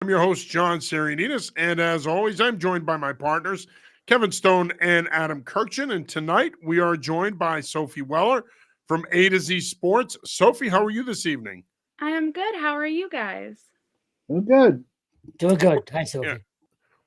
I'm your host, John Sarianides, and as always, I'm joined by my partners, Kevin Stone and Adam Kurkjian. And tonight we are joined by Sophie Weller from A to Z Sports. Sophie, how are you this evening? I am good. How are you guys? Oh, good. Doing good. Hi, Yeah, Sophie.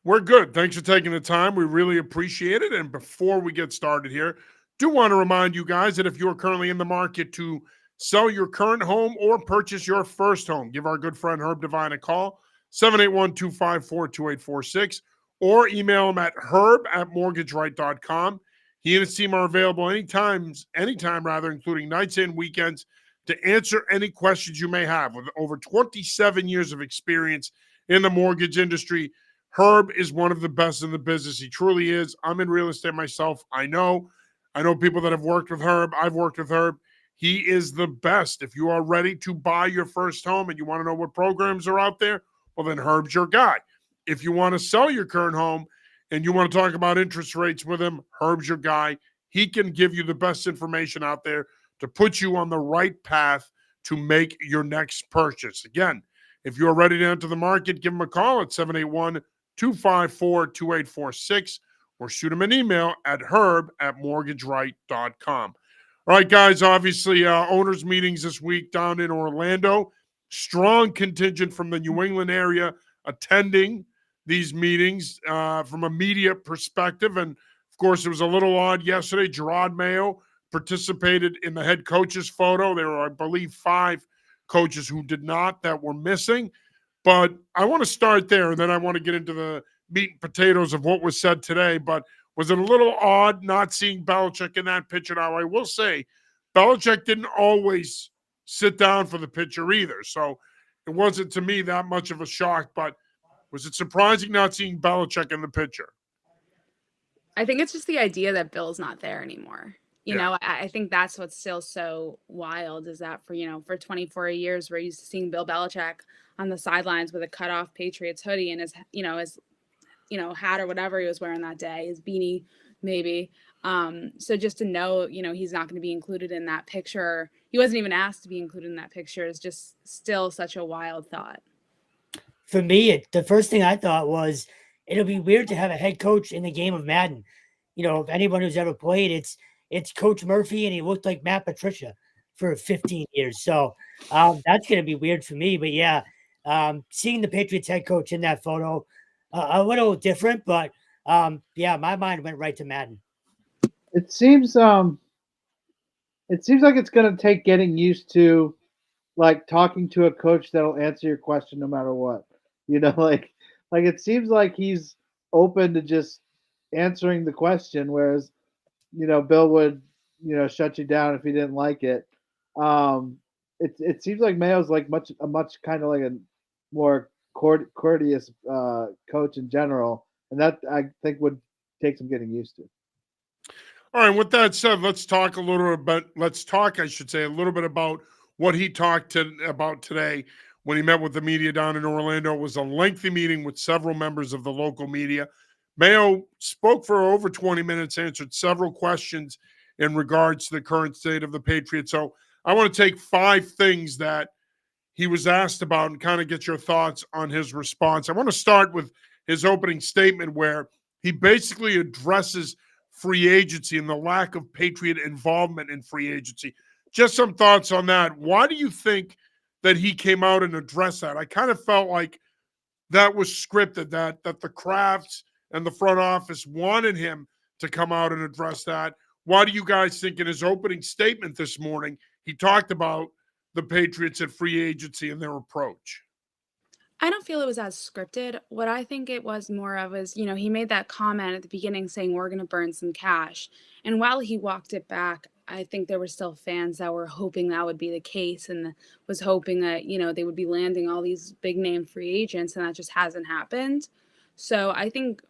we're good. Thanks for taking the time. We really appreciate it. And before we get started here, do want to remind you guys that if you are currently in the market to sell your current home or purchase your first home, give our good friend Herb Devine a call, 781-254-2846, or email him at herb@mortgageright.com. He and his team are available anytime rather, including nights and weekends, to answer any questions you may have. With over 27 years of experience in the mortgage industry, Herb is one of the best in the business. He truly is. I'm in real estate myself. I know. I know people that have worked with Herb. I've worked with Herb. He is the best. If you are ready to buy your first home and you want to know what programs are out there, well, then Herb's your guy. If you want to sell your current home and you want to talk about interest rates with him, Herb's your guy. He can give you the best information out there to put you on the right path to make your next purchase. Again, if you're ready to enter the market, give him a call at 781-254-2846 or shoot him an email at herb@mortgageright.com. All right, guys, obviously, owners' meetings this week down in Orlando. Strong contingent from the New England area attending these meetings from a media perspective. And, of course, it was a little odd yesterday. Gerard Mayo participated in the head coach's photo. There were, I believe, 5 coaches who did not that were missing. But I want to start there, and then I want to get into the meat and potatoes of what was said today. But was it a little odd not seeing Belichick in that picture? Now, I will say, Belichick didn't always sit down for the picture either. So it wasn't, to me, that much of a shock. But was it surprising not seeing Belichick in the picture? I think it's just the idea that Bill's not there anymore. Yeah. I think that's what's still so wild is that for 24 years, we're used to seeing Bill Belichick on the sidelines with a cut off Patriots hoodie and his hat or whatever he was wearing that day, his beanie, maybe. So just to know, he's not going to be included in that picture. He wasn't even asked to be included in that picture is just still such a wild thought. For me, the first thing I thought was it'll be weird to have a head coach in the game of Madden. If anyone who's ever played, it's Coach Murphy, and he looked like Matt Patricia for 15 years. So that's going to be weird for me. But yeah, seeing the Patriots head coach in that photo, a little different. But yeah, my mind went right to Madden. It seems like it's gonna take getting used to, like, talking to a coach that'll answer your question no matter what. Like it seems like he's open to just answering the question, whereas Bill would shut you down if he didn't like it. Um, it seems like Mayo's like much kind of like a more courteous coach in general, and that I think would take some getting used to. All right. With that said, let's talk a little bit. Let's talk, I should say, a little bit about what he talked about today when he met with the media down in Orlando. It was a lengthy meeting with several members of the local media. Mayo spoke for over 20 minutes, answered several questions in regards to the current state of the Patriots. So I want to take 5 things that he was asked about and kind of get your thoughts on his response. I want to start with his opening statement where he basically addresses free agency and the lack of Patriot involvement in free agency. Just some thoughts on that. Why do you think that he came out and addressed that? I kind of felt like that was scripted, that the Crafts and the front office wanted him to come out and address that. Why do you guys think in his opening statement this morning he talked about the Patriots at free agency and their approach? I don't feel it was as scripted. What I think it was more of is, he made that comment at the beginning saying we're going to burn some cash. And while he walked it back, I think there were still fans that were hoping that would be the case and was hoping that, they would be landing all these big name free agents, and that just hasn't happened. So I think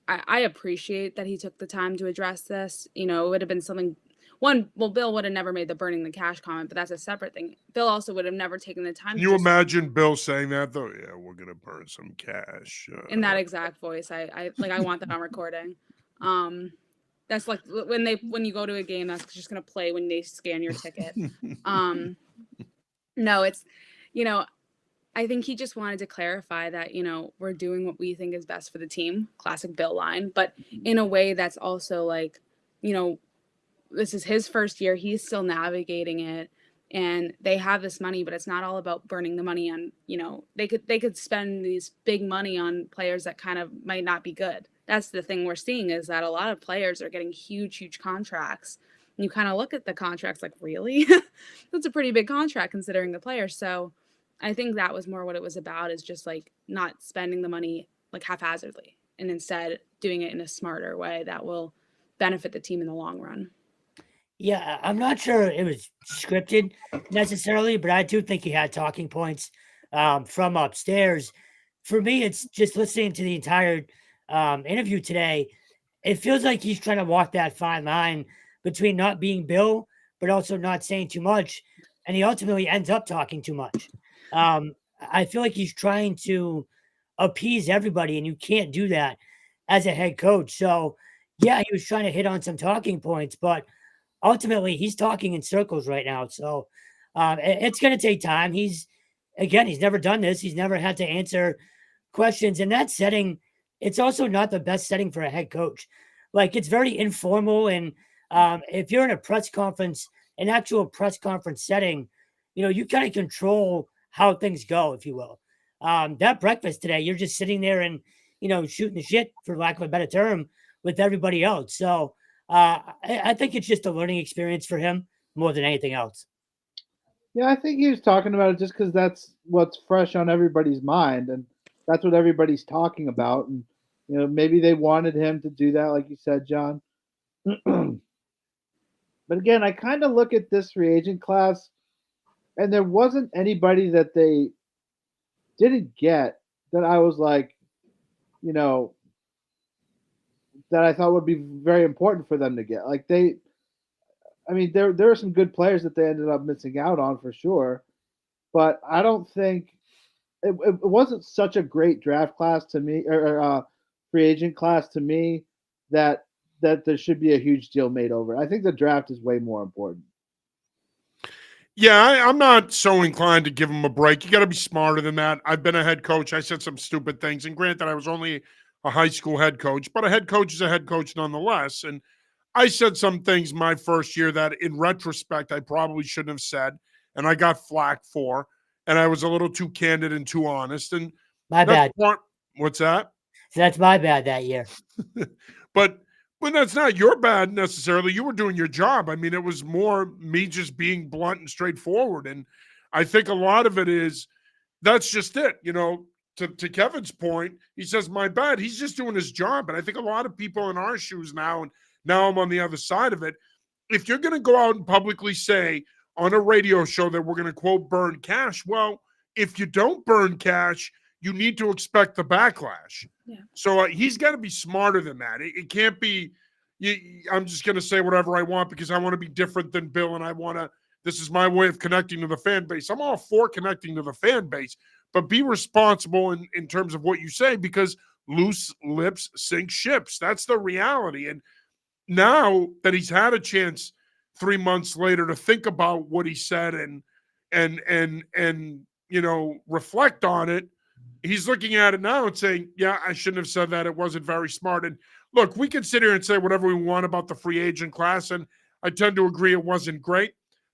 I appreciate that he took the time to address this. It would have been something Bill would have never made the burning the cash comment, but that's a separate thing. Bill also would have never taken the time Can to you just imagine Bill saying that, though? Yeah, we're going to burn some cash. in that exact voice. I want that on recording. That's like when you go to a game, that's just gonna play when they scan your ticket. No, it's I think he just wanted to clarify that, we're doing what we think is best for the team, classic Bill line, but in a way that's also like, you know, this is his first year. He's still navigating it, and they have this money, but it's not all about burning the money on, they could spend these big money on players that kind of might not be good. That's the thing we're seeing, is that a lot of players are getting huge contracts. And you kind of look at the contracts like, really? That's a pretty big contract considering the player. So I think that was more what it was about, is just like not spending the money like haphazardly, and instead doing it in a smarter way that will benefit the team in the long run. Yeah, I'm not sure it was scripted necessarily, but I do think he had talking points from upstairs. For me, it's just listening to the entire interview today. It feels like he's trying to walk that fine line between not being Bill, but also not saying too much. And he ultimately ends up talking too much. I feel like he's trying to appease everybody, and you can't do that as a head coach. So, yeah, he was trying to hit on some talking points, but ultimately he's talking in circles right now. So it's going to take time. He's never done this. He's never had to answer questions in that setting. It's also not the best setting for a head coach. Like, it's very informal. And if you're in a press conference, an actual press conference setting, you kind of control how things go, if you will. That breakfast today, you're just sitting there and, shooting the shit, for lack of a better term, with everybody else. So I think it's just a learning experience for him more than anything else. Yeah, I think he was talking about it just because that's what's fresh on everybody's mind, and that's what everybody's talking about. And maybe they wanted him to do that, like you said, John. But again, I kind of look at this free agent class, and there wasn't anybody that they didn't get that I was like, you know, that I thought would be very important for them to get. Like I mean, there are some good players that they ended up missing out on for sure, but I don't think it wasn't such a great draft class to me, or free agent class to me, that there should be a huge deal made over it. I think the draft is way more important. Yeah, I'm not so inclined to give him a break. You got to be smarter than that. I've been a head coach. I said some stupid things. And granted, I was only a high school head coach, but a head coach is a head coach nonetheless. And I said some things my first year that in retrospect, I probably shouldn't have said. And I got flack for. And I was a little too candid and too honest. And My bad. What's that? So that's my bad that year. But that's not your bad necessarily. You were doing your job. I mean, it was more me just being blunt and straightforward. And I think a lot of it is that's just it. To Kevin's point, he says, my bad. He's just doing his job. And I think a lot of people in our shoes now, and now I'm on the other side of it, if you're going to go out and publicly say on a radio show that we're going to, quote, burn cash, well, if you don't burn cash, you need to expect the backlash. Yeah. So he's got to be smarter than that. It can't be, I'm just going to say whatever I want because I want to be different than Bill and this is my way of connecting to the fan base. I'm all for connecting to the fan base, but be responsible in terms of what you say, because loose lips sink ships. That's the reality. And now that he's had a chance 3 months later to think about what he said and reflect on it, he's looking at it now and saying, yeah, I shouldn't have said that. It wasn't very smart. And look, we can sit here and say whatever we want about the free agent class, and I tend to agree it wasn't great.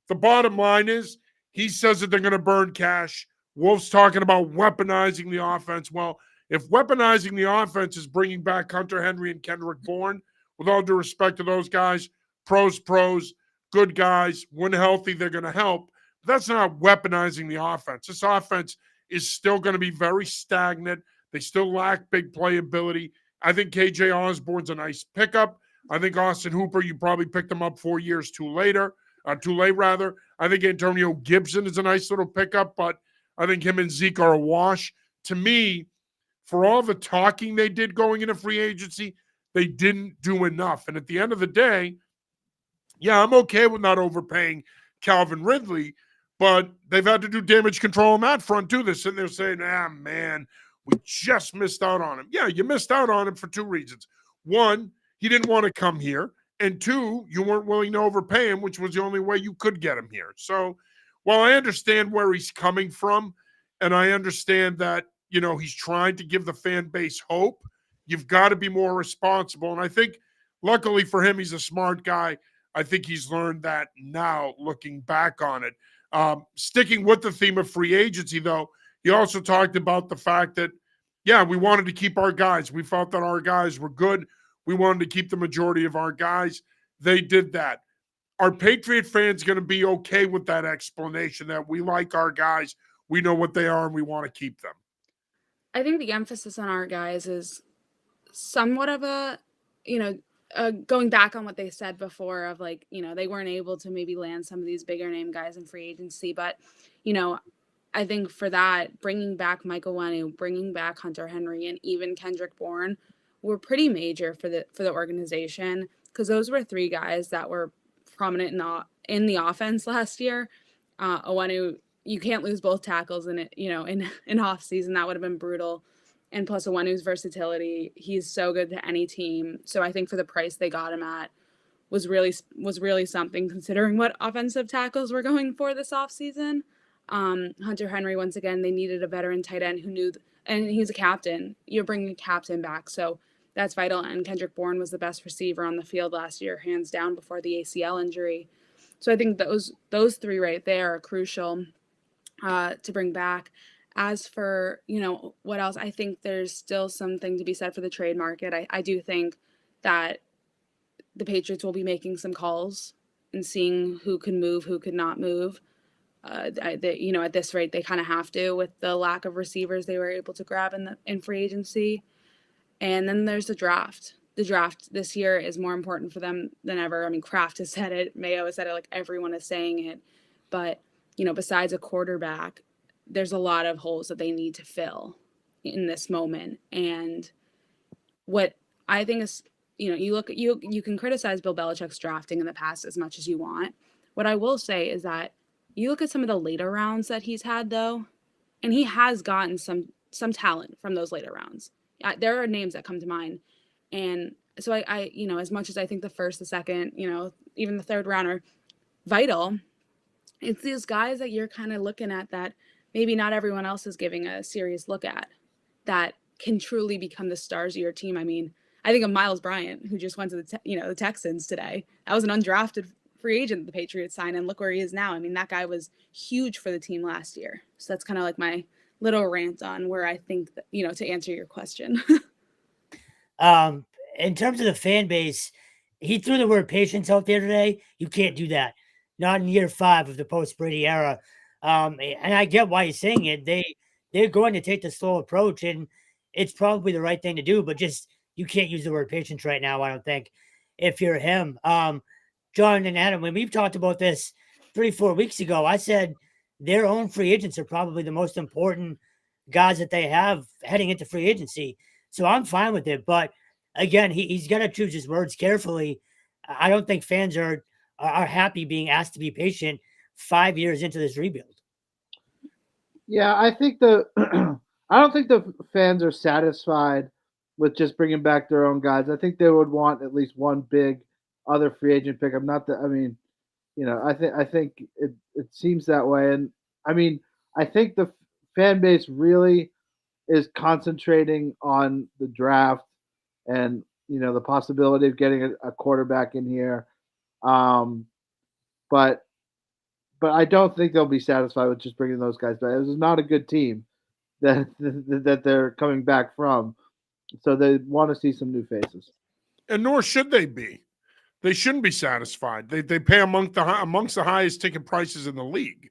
The bottom line is he says that they're going to burn cash. Wolf's talking about weaponizing the offense. Well, if weaponizing the offense is bringing back Hunter Henry and Kendrick Bourne, with all due respect to those guys, pros, good guys, when healthy, they're going to help. But that's not weaponizing the offense. This offense is still going to be very stagnant. They still lack big playability. I think KJ Osborne's a nice pickup. I think Austin Hooper, you probably picked him up 4 years too late. I think Antonio Gibson is a nice little pickup, but I think him and Zeke are a wash. To me, for all the talking they did going into free agency, they didn't do enough. And at the end of the day, yeah, I'm okay with not overpaying Calvin Ridley, but they've had to do damage control on that front too. They're sitting there saying, man, we just missed out on him. Yeah, you missed out on him for two reasons. One, he didn't want to come here. And two, you weren't willing to overpay him, which was the only way you could get him here. So while I understand where he's coming from, And I understand that, he's trying to give the fan base hope. You've got to be more responsible. And I think, luckily for him, he's a smart guy. I think he's learned that now, looking back on it. Sticking with the theme of free agency, though, he also talked about the fact that, yeah, we wanted to keep our guys. We felt that our guys were good. We wanted to keep the majority of our guys. They did that. Are Patriot fans going to be okay with that explanation that we like our guys, we know what they are, and we want to keep them? I think the emphasis on our guys is somewhat of a, going back on what they said before of like, they weren't able to maybe land some of these bigger name guys in free agency. But, I think for that, bringing back Michael Wenu, bringing back Hunter Henry, and even Kendrick Bourne were pretty major for the organization, because those were three guys that were prominent in the offense last year. Owenu, you can't lose both tackles in it, in off season. That would have been brutal. And plus Owenu's versatility, he's so good to any team. So I think for the price they got him at was really something, considering what offensive tackles we're going for this offseason. Hunter Henry, once again, they needed a veteran tight end who knew, and he's a captain. You're bringing a captain back, so that's vital. And Kendrick Bourne was the best receiver on the field last year, hands down, before the ACL injury. So I think those three right there are crucial to bring back. As for, what else, I think there's still something to be said for the trade market. I do think that the Patriots will be making some calls and seeing who can move, who could not move. At this rate, they kind of have to, with the lack of receivers they were able to grab in free agency. And then there's the draft. The draft this year is more important for them than ever. I mean, Kraft has said it, Mayo has said it, like everyone is saying it. But, besides a quarterback, there's a lot of holes that they need to fill in this moment. And what I think is, you can criticize Bill Belichick's drafting in the past as much as you want. What I will say is that you look at some of the later rounds that he's had, though, and he has gotten some talent from those later rounds. There are names that come to mind. And so I as much as I think the first, the second, even the third round are vital, it's these guys that you're kind of looking at that maybe not everyone else is giving a serious look at, that can truly become the stars of your team. I mean, I think of Miles Bryant, who just went to the Texans today. That was an undrafted free agent the Patriots signed, and look where he is now. I mean, that guy was huge for the team last year. So that's kind of like my little rant on where I think that, to answer your question. In terms of the fan base, he threw the word patience out there today. You can't do that. Not in year 5 of the post-Brady era. And I get why he's saying it. They're going to take the slow approach, and it's probably the right thing to do, but just you can't use the word patience right now, I don't think, if you're him. John and Adam, when we've talked about this 3-4 weeks ago, I said their own free agents are probably the most important guys that they have heading into free agency. So I'm fine with it. But again, he's got to choose his words carefully. I don't think fans are happy being asked to be patient 5 years into this rebuild. Yeah, I think I don't think the fans are satisfied with just bringing back their own guys. I think they would want at least one big other free agent pick. I think it seems that way. And I mean, I think the fan base really is concentrating on the draft and, the possibility of getting a quarterback in here. But I don't think they'll be satisfied with just bringing those guys back. This is not a good team that they're coming back from. So they want to see some new faces. And nor should they be. They shouldn't be satisfied. They pay amongst the highest ticket prices in the league.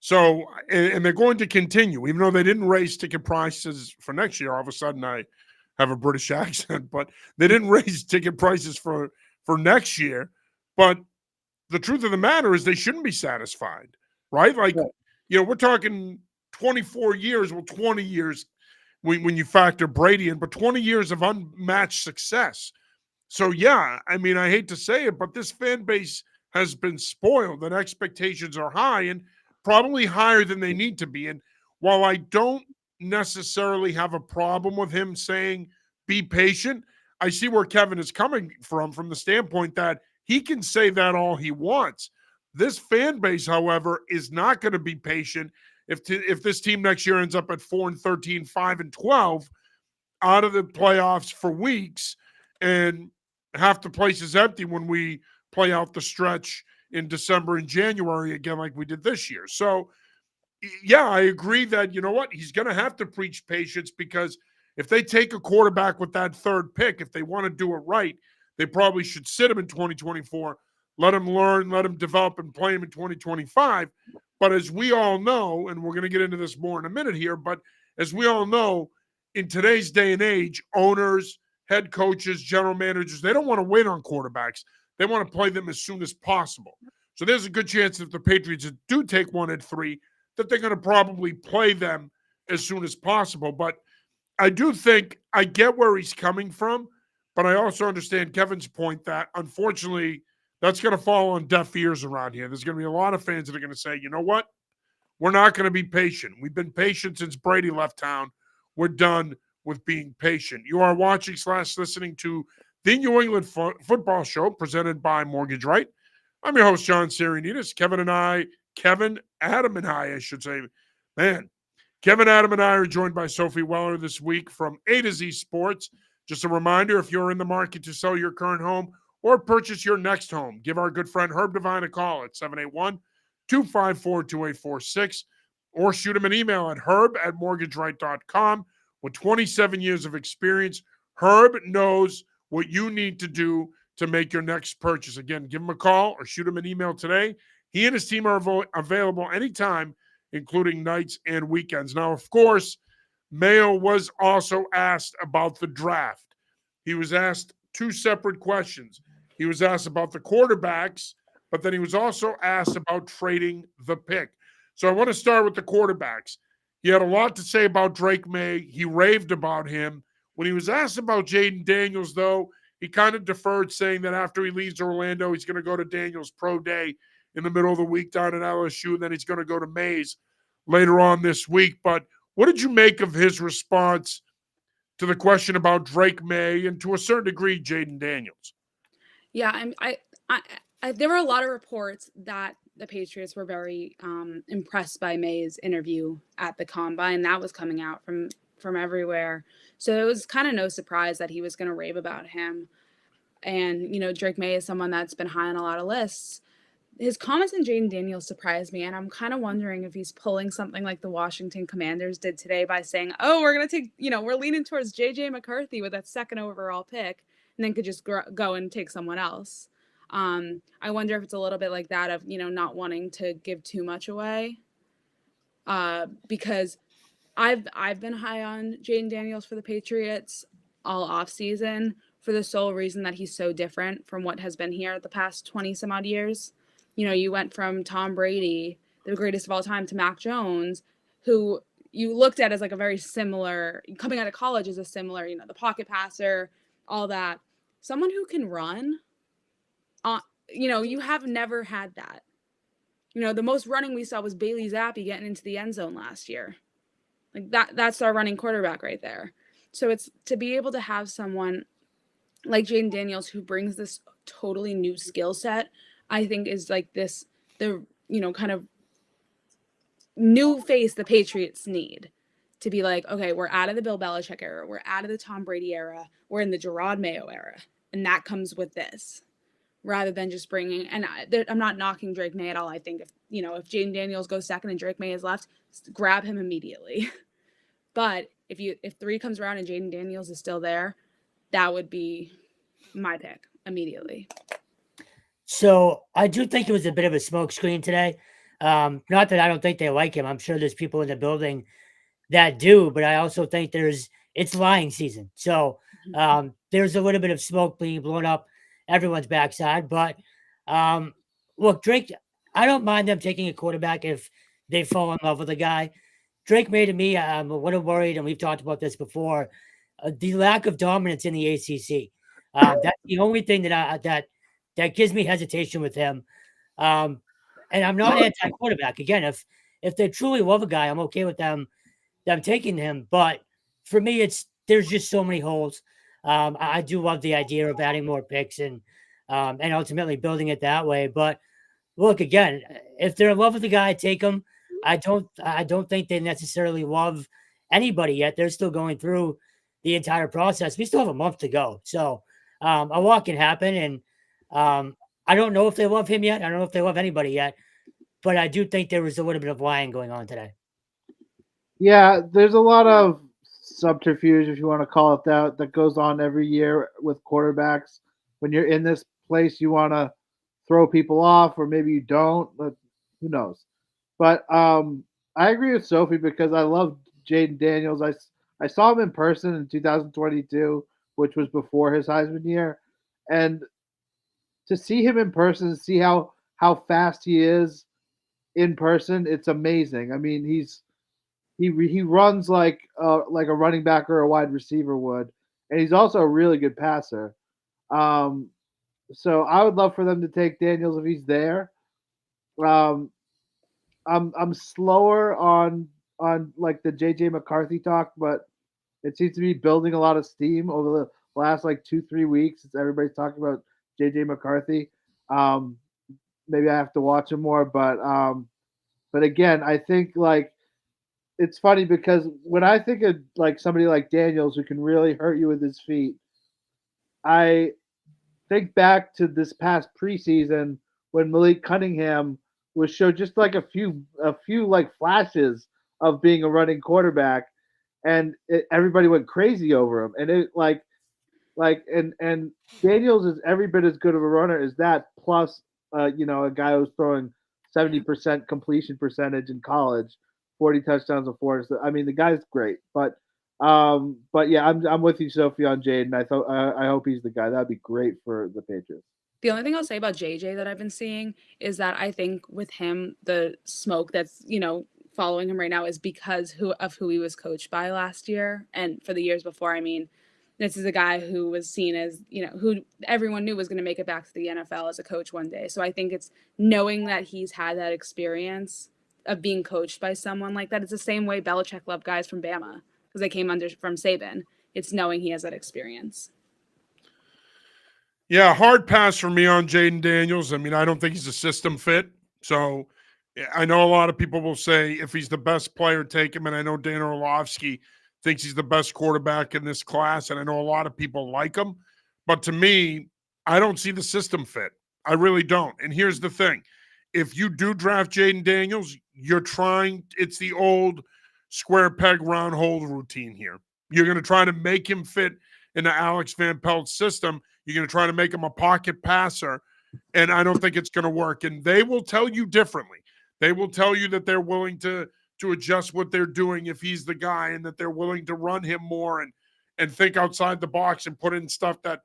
So, and they're going to continue, even though they didn't raise ticket prices for next year. All of a sudden, I have a British accent, but they didn't raise ticket prices for next year. But the truth of the matter is they shouldn't be satisfied, right? Like, we're talking 24 years, 20 years when you factor Brady in, but 20 years of unmatched success. So, yeah, I mean, I hate to say it, but this fan base has been spoiled and expectations are high and probably higher than they need to be. And while I don't necessarily have a problem with him saying, be patient, I see where Kevin is coming from the standpoint that he can say that all he wants. This fan base, however, is not going to be patient. if this team next year ends up at 4-13, 5-12, out of the playoffs for weeks, and half the place is empty when we play out the stretch in December and January again, like we did this year. So, yeah, I agree that, you know what, he's going to have to preach patience, because if they take a quarterback with that third pick, if they want to do it right, they probably should sit him in 2024, let him learn, let him develop, and play him in 2025. But as we all know, and we're going to get into this more in a minute here, but as we all know, in today's day and age, owners, head coaches, general managers, they don't want to wait on quarterbacks. They want to play them as soon as possible. So there's a good chance that if the Patriots do take one at 3, that they're going to probably play them as soon as possible. But I do think I get where he's coming from, but I also understand Kevin's point that, unfortunately, that's going to fall on deaf ears around here. There's going to be a lot of fans that are going to say, you know what? We're not going to be patient. We've been patient since Brady left town. We're done with being patient. You are watching / listening to the New England Football Show, presented by Mortgage Right. I'm your host, John Sarianides. Kevin, Adam, and I should say. Man, Kevin, Adam, and I are joined by Sophie Weller this week from A to Z Sports. Just a reminder, if you're in the market to sell your current home or purchase your next home, give our good friend Herb Devine a call at 781-254-2846, or shoot him an email at herb@mortgageright.com. With 27 years of experience, Herb knows what you need to do to make your next purchase. Again, give him a call or shoot him an email today. He and his team are available anytime, including nights and weekends. Now, of course, Mayo was also asked about the draft. He was asked 2 separate questions. He was asked about the quarterbacks, but then he was also asked about trading the pick. So I want to start with the quarterbacks. He had a lot to say about Drake May. He raved about him. When he was asked about Jaden Daniels, though, he kind of deferred, saying that after he leaves Orlando, he's going to go to Daniels' pro day in the middle of the week down at LSU, and then he's going to go to Mays later on this week. But what did you make of his response to the question about Drake May and, to a certain degree, Jaden Daniels? Yeah, there were a lot of reports that the Patriots were very impressed by May's interview at the Combine. That was coming out from everywhere. So it was kind of no surprise that he was going to rave about him. And, Drake May is someone that's been high on a lot of lists. His comments on Jaden Daniels surprised me, and I'm kind of wondering if he's pulling something like the Washington Commanders did today by saying, oh, we're going to take, we're leaning towards J.J. McCarthy with that 2nd overall pick, and then could just go and take someone else. I wonder if it's a little bit like that of, not wanting to give too much away, because I've been high on Jaden Daniels for the Patriots all offseason for the sole reason that he's so different from what has been here the past 20 some odd years. You went from Tom Brady, the greatest of all time, to Mac Jones, who you looked at as like a very similar, coming out of college as a similar, the pocket passer, all that. Someone who can run, you have never had that. The most running we saw was Bailey Zappi getting into the end zone last year. Like that's our running quarterback right there. So it's to be able to have someone like Jaden Daniels who brings this totally new skill set, I think is like the kind of new face the Patriots need to be like, okay, we're out of the Bill Belichick era. We're out of the Tom Brady era. We're in the Gerard Mayo era. And that comes with this, rather than just bringing, and I'm not knocking Drake May at all. I think if Jaden Daniels goes 2nd and Drake May is left, grab him immediately. But if 3 comes around and Jaden Daniels is still there, that would be my pick immediately. So I do think it was a bit of a smokescreen today. Not that I don't think they like him. I'm sure there's people in the building that do, but I also think it's lying season. So there's a little bit of smoke being blown up everyone's backside. But look, Drake, I don't mind them taking a quarterback if they fall in love with a guy. Drake May, to me, I'm a little worried, and we've talked about this before, the lack of dominance in the ACC. That's the only thing that gives me hesitation with him. And I'm not anti-quarterback. Again, if they truly love a guy, I'm okay with them taking him. But for me, there's just so many holes. I do love the idea of adding more picks and ultimately building it that way. But look, again, if they're in love with the guy, take him. I don't think they necessarily love anybody yet. They're still going through the entire process. We still have a month to go. So a lot can happen. And I don't know if they love him yet. I don't know if they love anybody yet. But I do think there was a little bit of lying going on today. Yeah, there's a lot of subterfuge, if you want to call it that, that goes on every year with quarterbacks. When you're in this place, you want to throw people off, or maybe you don't. But who knows? But I agree with Sophie because I love Jaden Daniels. I saw him in person in 2022, which was before his Heisman year, and to see him in person, see how fast he is in person, it's amazing. I mean, he runs like a running back or a wide receiver would, and he's also a really good passer. Um, so I would love for them to take Daniels if he's there. Um, I'm slower on like the JJ McCarthy talk, but it seems to be building a lot of steam over the last like 2-3 weeks. It's everybody's talking about JJ McCarthy. Um, maybe I have to watch him more, but again, I think like it's funny because when I think of like somebody like Daniels who can really hurt you with his feet, I think back to this past preseason when Malik Cunningham was showed just like a few like flashes of being a running quarterback, and everybody went crazy over him. And it and Daniels is every bit as good of a runner as that, plus a guy who's throwing 70% completion percentage in college, 40 touchdowns and four. I mean, the guy's great, but yeah, I'm with you, Sophie, on Jaden. I hope he's the guy. That'd be great for the Patriots. The only thing I'll say about JJ that I've been seeing is that I think with him, the smoke that's, following him right now is because who he was coached by last year and for the years before. I mean, this is a guy who was seen as, who everyone knew was going to make it back to the NFL as a coach one day. So I think it's knowing that he's had that experience of being coached by someone like that. It's the same way Belichick loved guys from Bama because they came from Saban. It's knowing he has that experience. Yeah, hard pass for me on Jaden Daniels. I mean, I don't think he's a system fit. So I know a lot of people will say if he's the best player, take him. And I know Dan Orlovsky thinks he's the best quarterback in this class. And I know a lot of people like him. But to me, I don't see the system fit. I really don't. And here's the thing. If you do draft Jaden Daniels, it's the old square peg, round hole routine here. You're going to try to make him fit in the Alex Van Pelt system. You're going to try to make him a pocket passer, and I don't think it's going to work. And they will tell you differently. They will tell you that they're willing to adjust what they're doing if he's the guy, and that they're willing to run him more and think outside the box and put in stuff that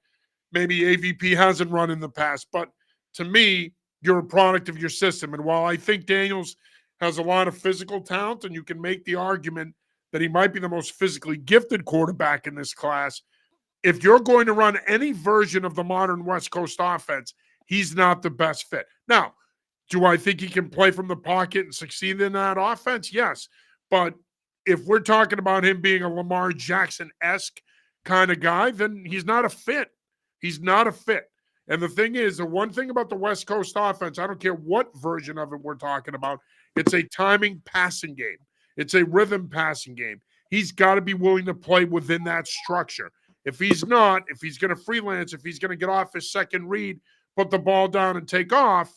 maybe AVP hasn't run in the past. But to me, you're a product of your system. And while I think Daniels has a lot of physical talent, and you can make the argument that he might be the most physically gifted quarterback in this class, if you're going to run any version of the modern West Coast offense, he's not the best fit. Now, do I think he can play from the pocket and succeed in that offense? Yes. But if we're talking about him being a Lamar Jackson-esque kind of guy, then he's not a fit. He's not a fit. And the thing is, the one thing about the West Coast offense, I don't care what version of it we're talking about, it's a timing passing game. It's a rhythm passing game. He's got to be willing to play within that structure. If he's not, if he's going to freelance, if he's going to get off his second read, put the ball down and take off,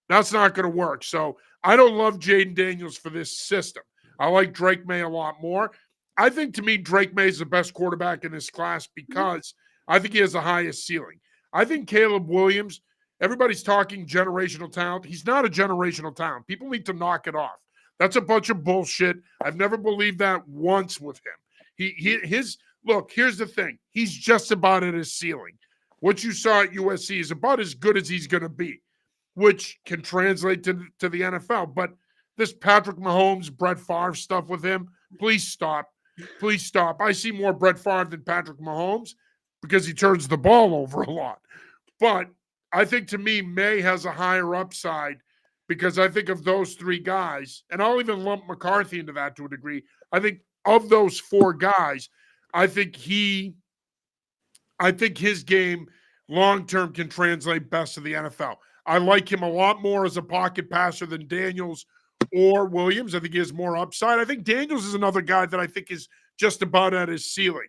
that's not going to work. So I don't love Jaden Daniels for this system. I like Drake May a lot more. I think, to me, Drake May is the best quarterback in this class because I think he has the highest ceiling. I think Caleb Williams, everybody's talking generational talent. He's not a generational talent. People need to knock it off. That's a bunch of bullshit. I've never believed that once with him. Look, here's the thing. He's just about at his ceiling. What you saw at USC is about as good as he's going to be, which can translate to the NFL. But this Patrick Mahomes, Brett Favre stuff with him, please stop. Please stop. I see more Brett Favre than Patrick Mahomes because he turns the ball over a lot. But I think, to me, May has a higher upside because I think of those three guys, and I'll even lump McCarthy into that to a degree. I think of those four guys, I think his game long-term can translate best to the NFL. I like him a lot more as a pocket passer than Daniels or Williams. I think he has more upside. I think Daniels is another guy that I think is just about at his ceiling.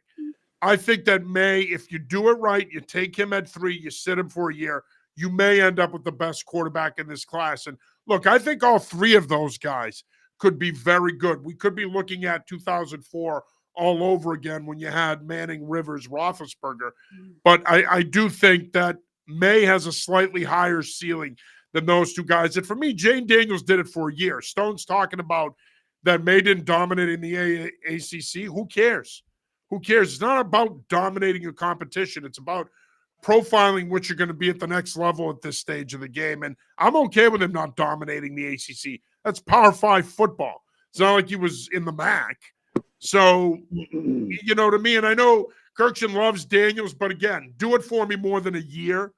I think that May, if you do it right, you take him at 3, you sit him for a year, you may end up with the best quarterback in this class. And look, I think all 3 of those guys could be very good. We could be looking at 2004 all over again when you had Manning, Rivers, Roethlisberger. But I do think that May has a slightly higher ceiling than those 2 guys. And for me, Jane Daniels did it for a year. Stone's talking about that May didn't dominate in the ACC. Who cares? Who cares? It's not about dominating your competition. It's about profiling what you're going to be at the next level at this stage of the game. And I'm okay with him not dominating the ACC. That's Power 5 football. It's not like he was in the MAC. So, to me, and I know Kurkjian loves Daniels, but again, do it for me more than a year.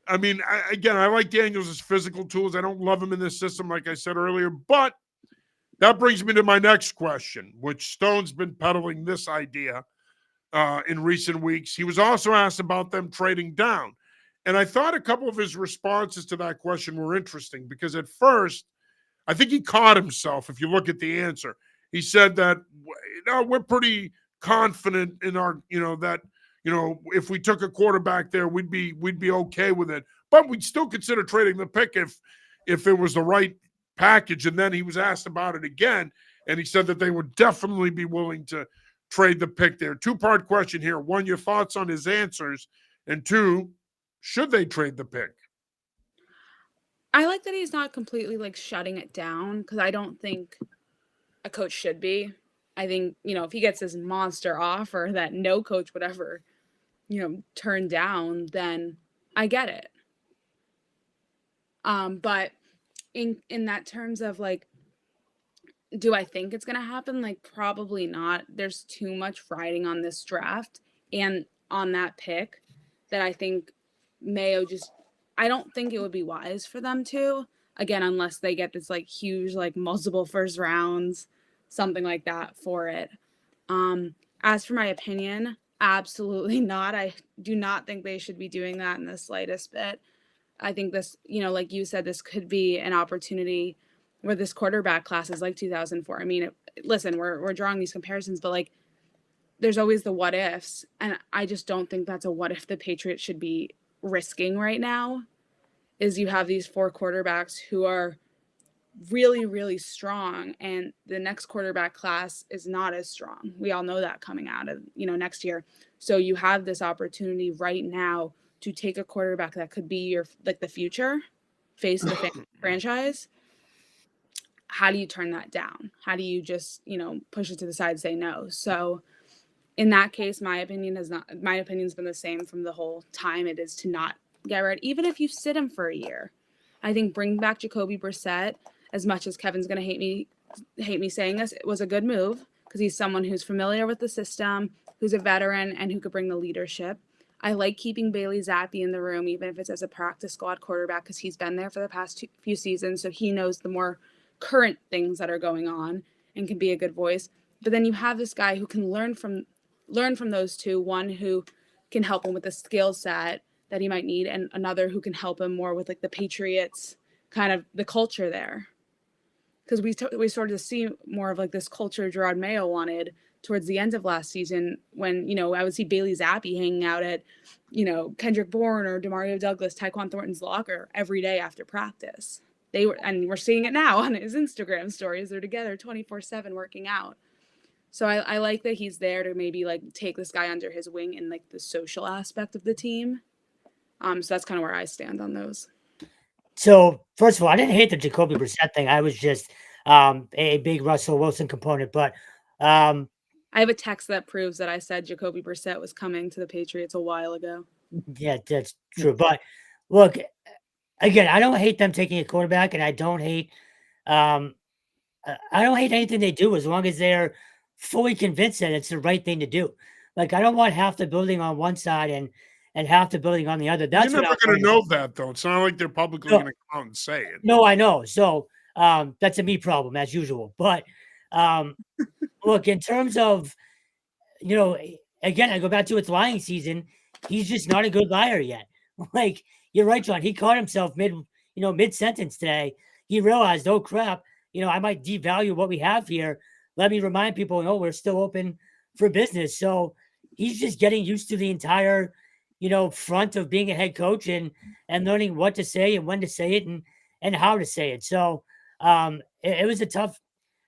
I mean, I like Daniels' physical tools. I don't love him in this system, like I said earlier, but that brings me to my next question, which Stone's been peddling this idea in recent weeks. He was also asked about them trading down. And I thought a couple of his responses to that question were interesting because at first, I think he caught himself if you look at the answer. He said that we're pretty confident in our, if we took a quarterback there, we'd be okay with it. But we'd still consider trading the pick if it was the right package. And then he was asked about it again, and he said that they would definitely be willing to trade the pick there. 2-part question here. 1, your thoughts on his answers, and 2, should they trade the pick? I like that he's not completely like shutting it down because I don't think a coach should be. I think, if he gets this monster offer that no coach would ever, turn down, then I get it. But in that terms of like, do I think it's going to happen? Like, probably not. There's too much riding on this draft and on that pick that I think Mayo I don't think it would be wise for them to, again, unless they get this like huge, like multiple first rounds, something like that for it. As for my opinion, absolutely not. I do not think they should be doing that in the slightest bit. I think this, like you said, this could be an opportunity where this quarterback class is like 2004. I mean, listen, we're drawing these comparisons, but like there's always the what ifs. And I just don't think that's a what if the Patriots should be risking right now. Is you have these 4 quarterbacks who are really, really strong, and the next quarterback class is not as strong. We all know that coming out of, next year. So you have this opportunity right now to take a quarterback that could be your, like, the future face of the franchise. How do you turn that down? How do you just, push it to the side and say no? So in that case, my opinion's been the same from the whole time. It is to not get rid, even if you sit him for a year. I think bring back Jacoby Brissett, as much as Kevin's going to hate me saying this, it was a good move because he's someone who's familiar with the system, who's a veteran, and who could bring the leadership. I like keeping Bailey Zappi in the room, even if it's as a practice squad quarterback, because he's been there for the past few seasons, so he knows the more current things that are going on and can be a good voice. But then you have this guy who can learn from those 2, one who can help him with the skill set that he might need, and another who can help him more with like the Patriots kind of the culture there. Because we started to see more of like this culture Gerard Mayo wanted towards the end of last season when, I would see Bailey Zappi hanging out at, Kendrick Bourne or Demario Douglas, Tyquan Thornton's locker every day after practice. And we're seeing it now on his Instagram stories. They're together 24/7 working out. So I like that he's there to maybe like take this guy under his wing in like the social aspect of the team. So that's kind of where I stand on those. So first of all, I didn't hate the Jacoby Brissett thing. I was just a big Russell Wilson component, but I have a text that proves that I said Jacoby Brissett was coming to the Patriots a while ago. Yeah, that's true. But look, again, I don't hate them taking a quarterback, and I don't hate anything they do as long as they're fully convinced that it's the right thing to do. Like, I don't want half the building on one side and half the building on the other. That's You're never going to know that, though. It's not like they're publicly going to come out and say it. No, I know. So that's a me problem as usual. But look, in terms of, again, I go back to its lying season. He's just not a good liar yet. Like, you're right, John. He caught himself mid sentence today. He realized, oh crap, I might devalue what we have here. Let me remind people, we're still open for business. So he's just getting used to the entire, front of being a head coach and learning what to say and when to say it and how to say it. So it was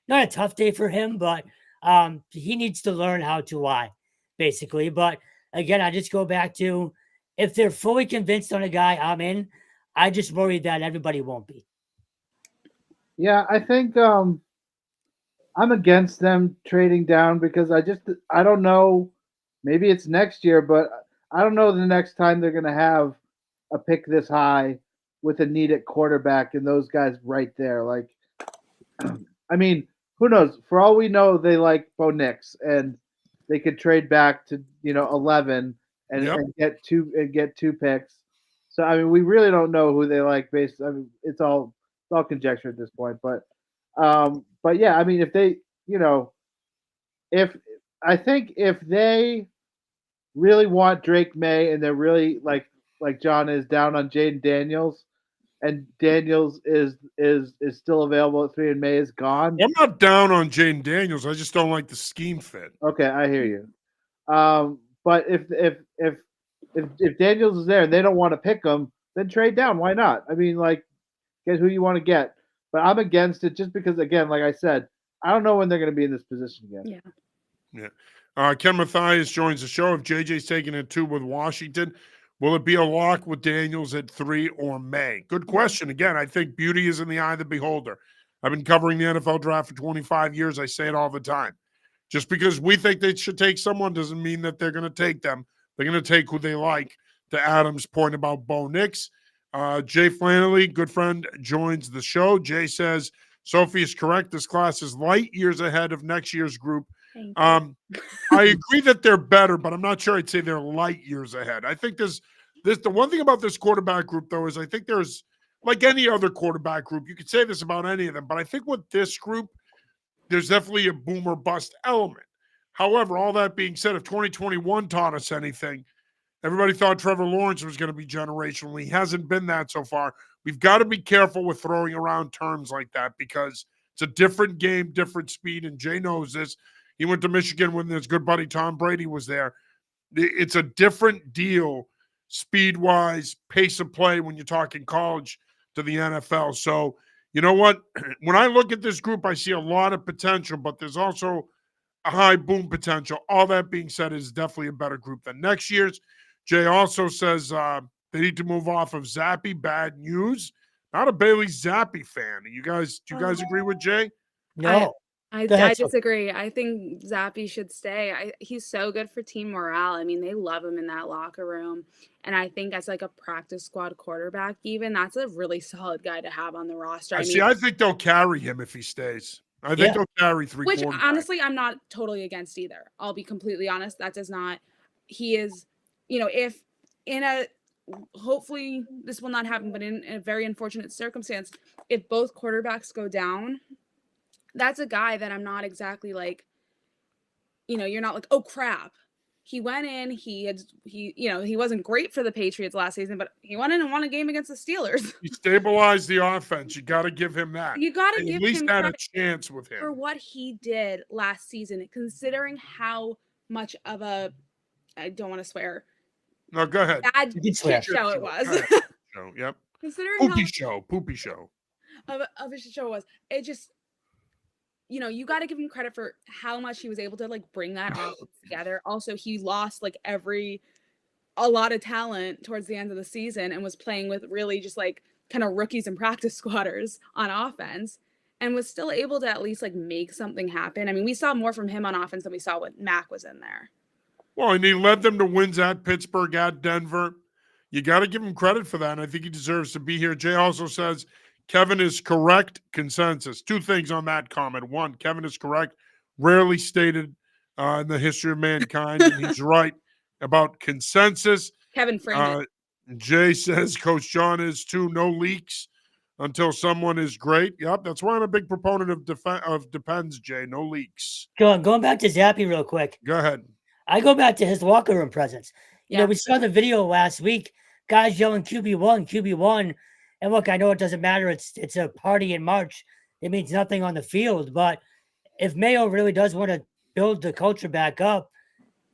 not a tough day for him, but he needs to learn how to lie, basically. But again, I just go back to, if they're fully convinced on a guy, I'm in. I just worry that everybody won't be. Yeah, I think I'm against them trading down because I don't know. Maybe it's next year, but I don't know the next time they're going to have a pick this high with a need at quarterback and those guys right there. Like, I mean, who knows? For all we know, they like Bo Nix and they could trade back to 11 and, Yep. and get two picks. So I mean, we really don't know who they like based. I mean, it's all conjecture at this point. But yeah, I mean, if they, if I think if they really want Drake May and they're really like John is down on Jaden Daniels, and Daniels is still available at 3 and May is gone. I'm not down on Jaden Daniels. I just don't like the scheme fit. Okay, I hear you. But if Daniels is there and they don't want to pick him, then trade down. Why not? I mean, like, get who you want to get. But I'm against it just because, again, like I said, I don't know when they're going to be in this position again. Yeah. Ken Mathias joins the show. If JJ's taking it 2 with Washington, will it be a lock with Daniels at 3 or May? Good question. Again, I think beauty is in the eye of the beholder. I've been covering the NFL draft for 25 years. I say it all the time. Just because we think they should take someone doesn't mean that they're going to take them. They're going to take who they like. To Adam's point about Bo Nix. Jay Flannelly, good friend, joins the show. Jay says, Sophie is correct. This class is light years ahead of next year's group. I agree that they're better, but I'm not sure I'd say they're light years ahead. I think the one thing about this quarterback group, though, is I think there's, like any other quarterback group, you could say this about any of them, but I think with this group, there's definitely a boom or bust element. However, all that being said, if 2021 taught us anything, everybody thought Trevor Lawrence was going to be generational. He hasn't been that so far. We've got to be careful with throwing around terms like that because it's a different game, different speed, and Jay knows this. He went to Michigan when his good buddy Tom Brady was there. It's a different deal speed-wise, pace of play when you're talking college to the NFL. So, you know what? When I look at this group, I see a lot of potential, but there's also a high boom potential. All that being said, is definitely a better group than next year's. Jay also says they need to move off of Zappy. Bad news. Not a Bailey Zappy fan. Do you guys agree with Jay? No. I disagree. I think Zappy should stay. He's so good for team morale. I mean, they love him in that locker room. And I think as like a practice squad quarterback, even, that's a really solid guy to have on the roster. I think they'll carry him if he stays. I think they'll carry 3 Which, quarterbacks. honestly, I'm not totally against either. I'll be completely honest. That does not – he is – if in a – hopefully this will not happen, but in a very unfortunate circumstance, if both quarterbacks go down – that's a guy that I'm not exactly like, you're not like, oh crap. He went in, he wasn't great for the Patriots last season, but he went in and won a game against the Steelers. He stabilized the offense. You got to give him that. You got to give him at least had a chance with him for what he did last season, considering how much of a, I don't want to swear. No, go ahead. Bad show it was. Yep. Considering poopy show. Of a show it was. It just, you got to give him credit for how much he was able to like bring that offense together. Also, he lost like a lot of talent towards the end of the season and was playing with really just like kind of rookies and practice squatters on offense and was still able to at least like make something happen. I mean, we saw more from him on offense than we saw when Mac was in there. Well, and he led them to wins at Pittsburgh, at Denver. You got to give him credit for that, and I think he deserves to be here. Jay also says Kevin is correct. Consensus. 2 things on that comment. 1, Kevin is correct. Rarely stated in the history of mankind, and he's right about consensus. Kevin framed it. Jay says Coach John is too. No leaks until someone is great. Yep, that's why I'm a big proponent of depends, Jay. No leaks. Going back to Zappy real quick. Go ahead. I go back to his locker room presence. We saw the video last week. Guys yelling QB1, QB1. And look, I know it doesn't matter. It's a party in March. it means nothing on the field. But if Mayo really does want to build the culture back up,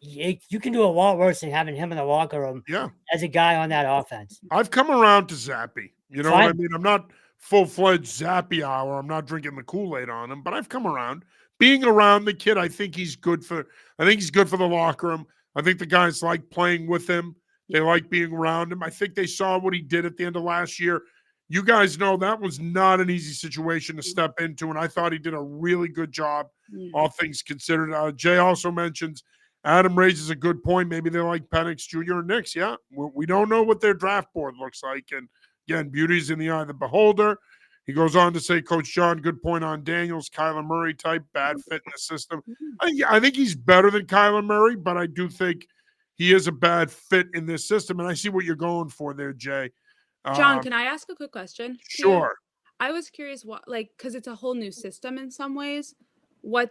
you can do a lot worse than having him in the locker room Yeah. as a guy on that offense. I've come around to Zappy. You know what I Fine. mean? I'm not full-fledged Zappy hour. I'm not drinking the Kool-Aid on him, but I've come around. Being around the kid, I think he's good for the locker room. I think the guys like playing with him. They like being around him. I think they saw what he did at the end of last year. You guys know that was not an easy situation to step into, and I thought he did a really good job, all things considered. Jay also mentions Adam raises a good point. Maybe they like Penix Jr. and Knicks. Yeah, we don't know what their draft board looks like. And again, beauty's in the eye of the beholder. He goes on to say, Coach John, good point on Daniels, Kyler Murray type, bad fit in the system. I think he's better than Kyler Murray, but I do think he is a bad fit in this system. And I see what you're going for there, Jay. John, can I ask a quick question? Sure. I was curious what, like, because it's a whole new system in some ways. Why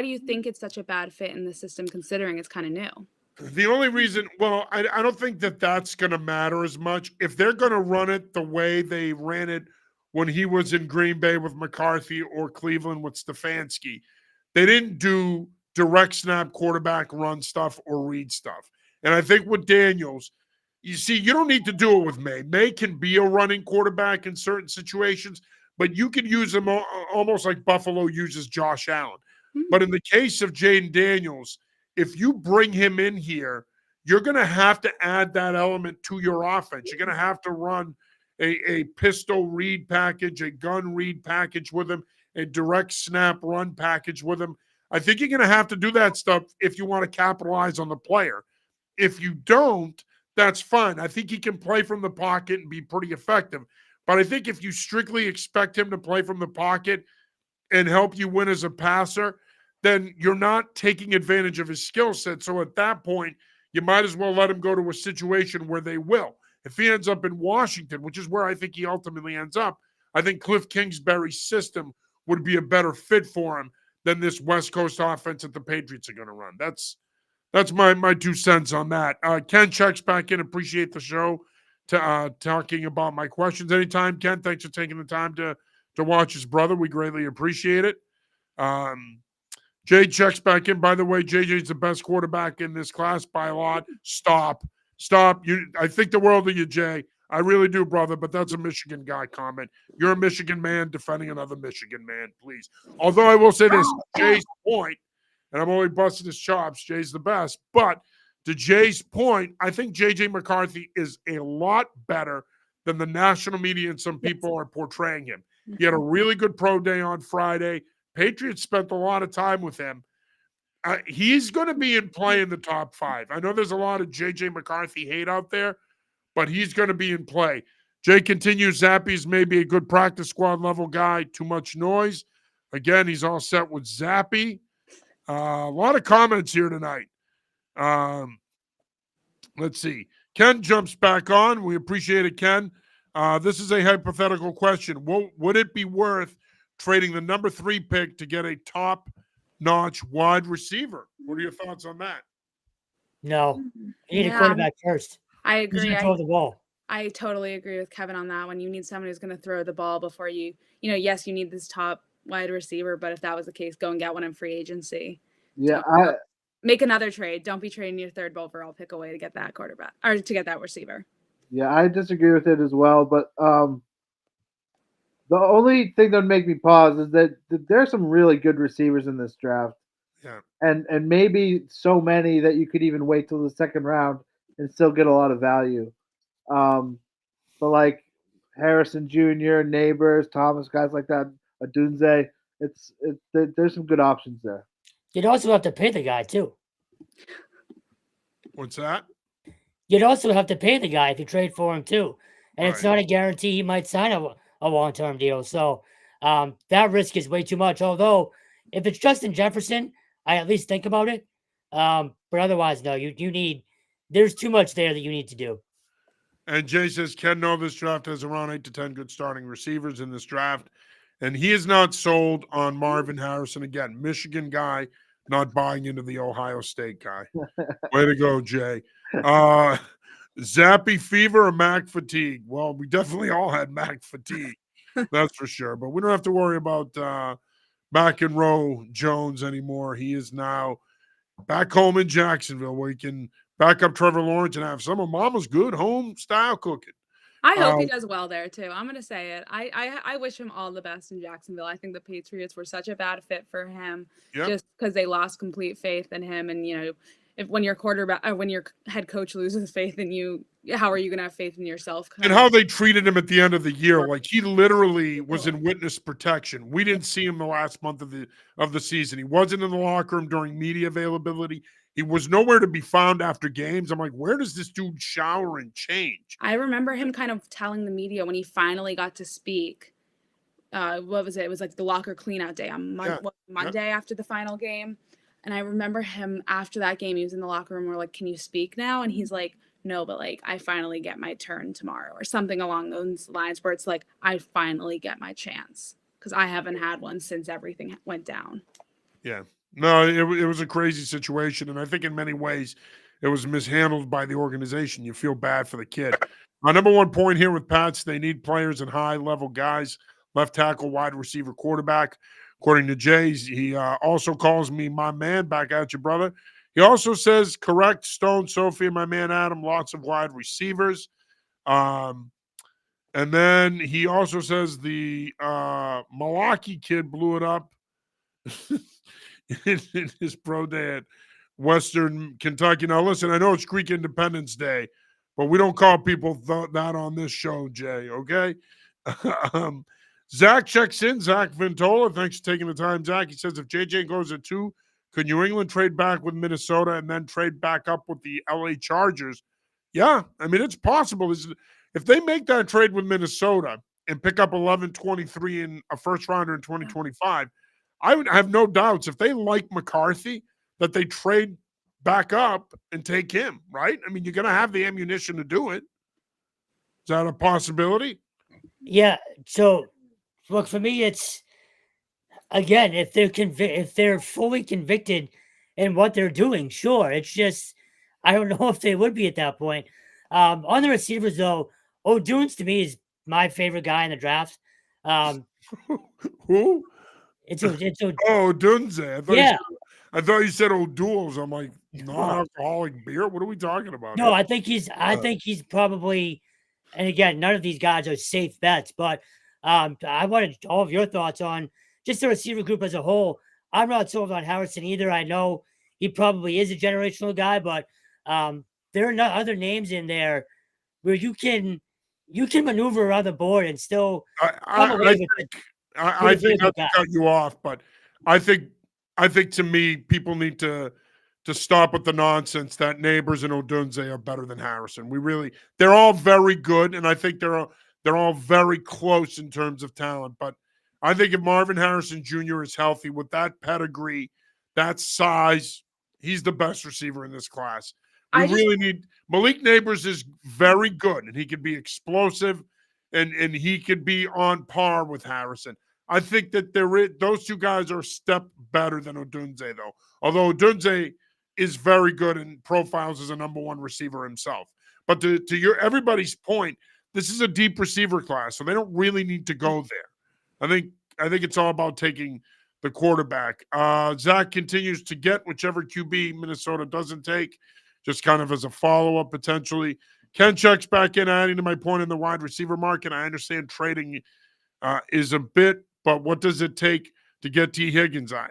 do you think it's such a bad fit in the system, considering it's kind of new? The only reason, I don't think that that's going to matter as much. If they're going to run it the way they ran it when he was in Green Bay with McCarthy or Cleveland with Stefanski, they didn't do direct snap quarterback run stuff or read stuff. And I think with Daniels, you see, you don't need to do it with May. May can be a running quarterback in certain situations, but you can use him almost like Buffalo uses Josh Allen. But in the case of Jaden Daniels, if you bring him in here, you're going to have to add that element to your offense. You're going to have to run a pistol read package, a gun read package with him, a direct snap run package with him. I think you're going to have to do that stuff if you want to capitalize on the player. If you don't, that's fine. I think he can play from the pocket and be pretty effective. But I think if you strictly expect him to play from the pocket and help you win as a passer, then you're not taking advantage of his skill set. So at that point, you might as well let him go to a situation where they will. If he ends up in Washington, which is where I think he ultimately ends up, I think Cliff Kingsbury's system would be a better fit for him than this West Coast offense that the Patriots are going to run. That's my 2 cents on that. Ken checks back in. Appreciate the show. Talking about my questions anytime. Ken, thanks for taking the time to watch his brother. We greatly appreciate it. Jay checks back in. By the way, JJ's the best quarterback in this class by a lot. Stop. I think the world of you, Jay. I really do, brother, but that's a Michigan guy comment. You're a Michigan man defending another Michigan man, please. Although I will say this, Jay's point, and I'm only busting his chops, Jay's the best, but to Jay's point, I think J.J. McCarthy is a lot better than the national media and some people are portraying him. He had a really good pro day on Friday. Patriots spent a lot of time with him. He's going to be in play in the top 5. I know there's a lot of J.J. McCarthy hate out there, but he's going to be in play. Jay continues, Zappy's maybe a good practice squad level guy. Too much noise. Again, he's all set with Zappy. A lot of comments here tonight. Let's see. Ken jumps back on. We appreciate it, Ken. This is a hypothetical question. Would it be worth trading the number 3 pick to get a top-notch wide receiver? What are your thoughts on that? No. You need a quarterback first. I agree. Throw the ball. I totally agree with Kevin on that one. You need someone who's going to throw the ball before yes, you need this top wide receiver, but if that was the case, go and get one in free agency. Yeah, make another trade. Don't be trading your 3rd overall pick away to get that quarterback or to get that receiver. Yeah, I disagree with it as well. But the only thing that would make me pause is that there are some really good receivers in this draft. Yeah. And maybe so many that you could even wait till the 2nd round and still get a lot of value. But like Harrison Jr., Neighbors, Thomas, guys like that, Adunze, there's some good options there. You'd also have to pay the guy too. What's that? You'd also have to pay the guy if you trade for him too. And Right. It's not a guarantee he might sign a long-term deal. So that risk is way too much. Although if it's Justin Jefferson, I at least think about it. But otherwise, no, there's too much there that you need to do. And Jay says, Ken, no, this draft has around 8 to 10 good starting receivers in this draft. And he is not sold on Marvin Harrison. Again, Michigan guy, not buying into the Ohio State guy. Way to go, Jay. Zappy fever or Mac fatigue? Well, we definitely all had Mac fatigue. That's for sure. But we don't have to worry about back and row Jones anymore. He is now back home in Jacksonville where he can back up Trevor Lawrence and have some of Mama's good home style cooking. I hope Uh, he does well there too. I'm gonna say it. I wish him all the best in Jacksonville. I think the Patriots were such a bad fit for him, yeah. just because they lost complete faith in him. And if when your quarterback, when your head coach loses faith in you, how are you gonna have faith in yourself? And how they treated him at the end of the year, like he literally was in witness protection. We didn't see him the last month of the season. He wasn't in the locker room during media availability. He was nowhere to be found after games. I'm like, where does this dude shower and change? I remember him kind of telling the media when he finally got to speak. What was it? It was like the locker cleanout day on Monday after the final game. And I remember him after that game, he was in the locker room. We're like, "Can you speak now?" And he's like, "No, but like I finally get my turn tomorrow," or something along those lines, where it's like I finally get my chance because I haven't had one since everything went down. Yeah. No, it was a crazy situation. And I think in many ways it was mishandled by the organization. You feel bad for the kid. My number one point here with Pats, they need players and high level guys, left tackle, wide receiver, quarterback. According to Jays, he also calls me my man. Back at you, brother. He also says, correct, Stone, Sophie, and my man Adam, lots of wide receivers. And then he also says the Milwaukee kid blew it up in his pro day at Western Kentucky. Now, listen, I know it's Greek Independence Day, but we don't call people that on this show, Jay, okay? Zach checks in. Zach Ventola, thanks for taking the time, Zach. He says, if JJ goes at 2, could New England trade back with Minnesota and then trade back up with the LA Chargers? Yeah, I mean, it's possible. If they make that trade with Minnesota and pick up 11-23 in a first rounder in 2025, I would have no doubts if they like McCarthy that they trade back up and take him, right? I mean, you're going to have the ammunition to do it. Is that a possibility? Yeah. So, look, for me, it's again, if they're fully convicted in what they're doing, sure. It's just I don't know if they would be at that point. On the receivers, though, O'Dunes to me is my favorite guy in the draft. Who? It's Oh, Dunze. yeah. I thought you said O'Doul's. I'm like, No, non-alcoholic beer? What are we talking about? no, I think he's probably, and again, none of these guys are safe bets, but I wanted all of your thoughts on just the receiver group as a whole. I'm not sold on Harrison either. I know he probably is a generational guy, but there are not other names in there where you can maneuver around the board and still come away with it. I think not to cut you off, but I think to me, people need to stop with the nonsense that Neighbors and Odunze are better than Harrison. They're all very good, and I think they're all very close in terms of talent. But I think if Marvin Harrison Jr. is healthy with that pedigree, that size, he's the best receiver in this class. We really need Malik Neighbors is very good, and he could be explosive, and he could be on par with Harrison. I think that those two guys are a step better than Odunze, though. Although Odunze is very good and profiles as a number one receiver himself. But to everybody's point, this is a deep receiver class, so they don't really need to go there. I think it's all about taking the quarterback. Zach continues to get whichever QB Minnesota doesn't take, just kind of as a follow-up potentially. Ken checks back in, adding to my point in the wide receiver market. I understand trading is a bit, but what does it take to get T. Higgins on?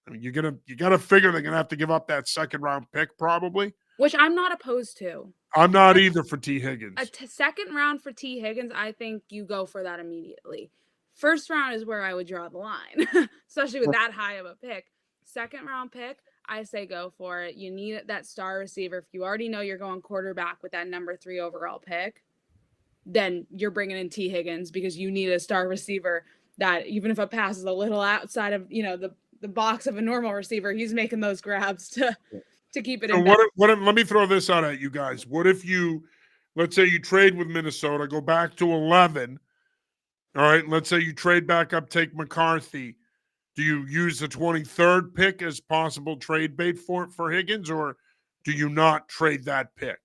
I mean, you gotta figure they're gonna have to give up that second round pick probably, which I'm not opposed to. I'm not either for T. Higgins. Second round for T. Higgins, I think you go for that immediately. First round is where I would draw the line, especially with that high of a pick. Second round pick, I say go for it. You need that star receiver. If you already know you're going quarterback with that number 3 overall pick, then you're bringing in T. Higgins because you need a star receiver that even if it passes a little outside of the box of a normal receiver, he's making those grabs to keep it in. Let me throw this out at you guys. What if let's say you trade with Minnesota, go back to 11. All right, let's say you trade back up, take McCarthy. Do you use the 23rd pick as possible trade bait for Higgins, or do you not trade that pick?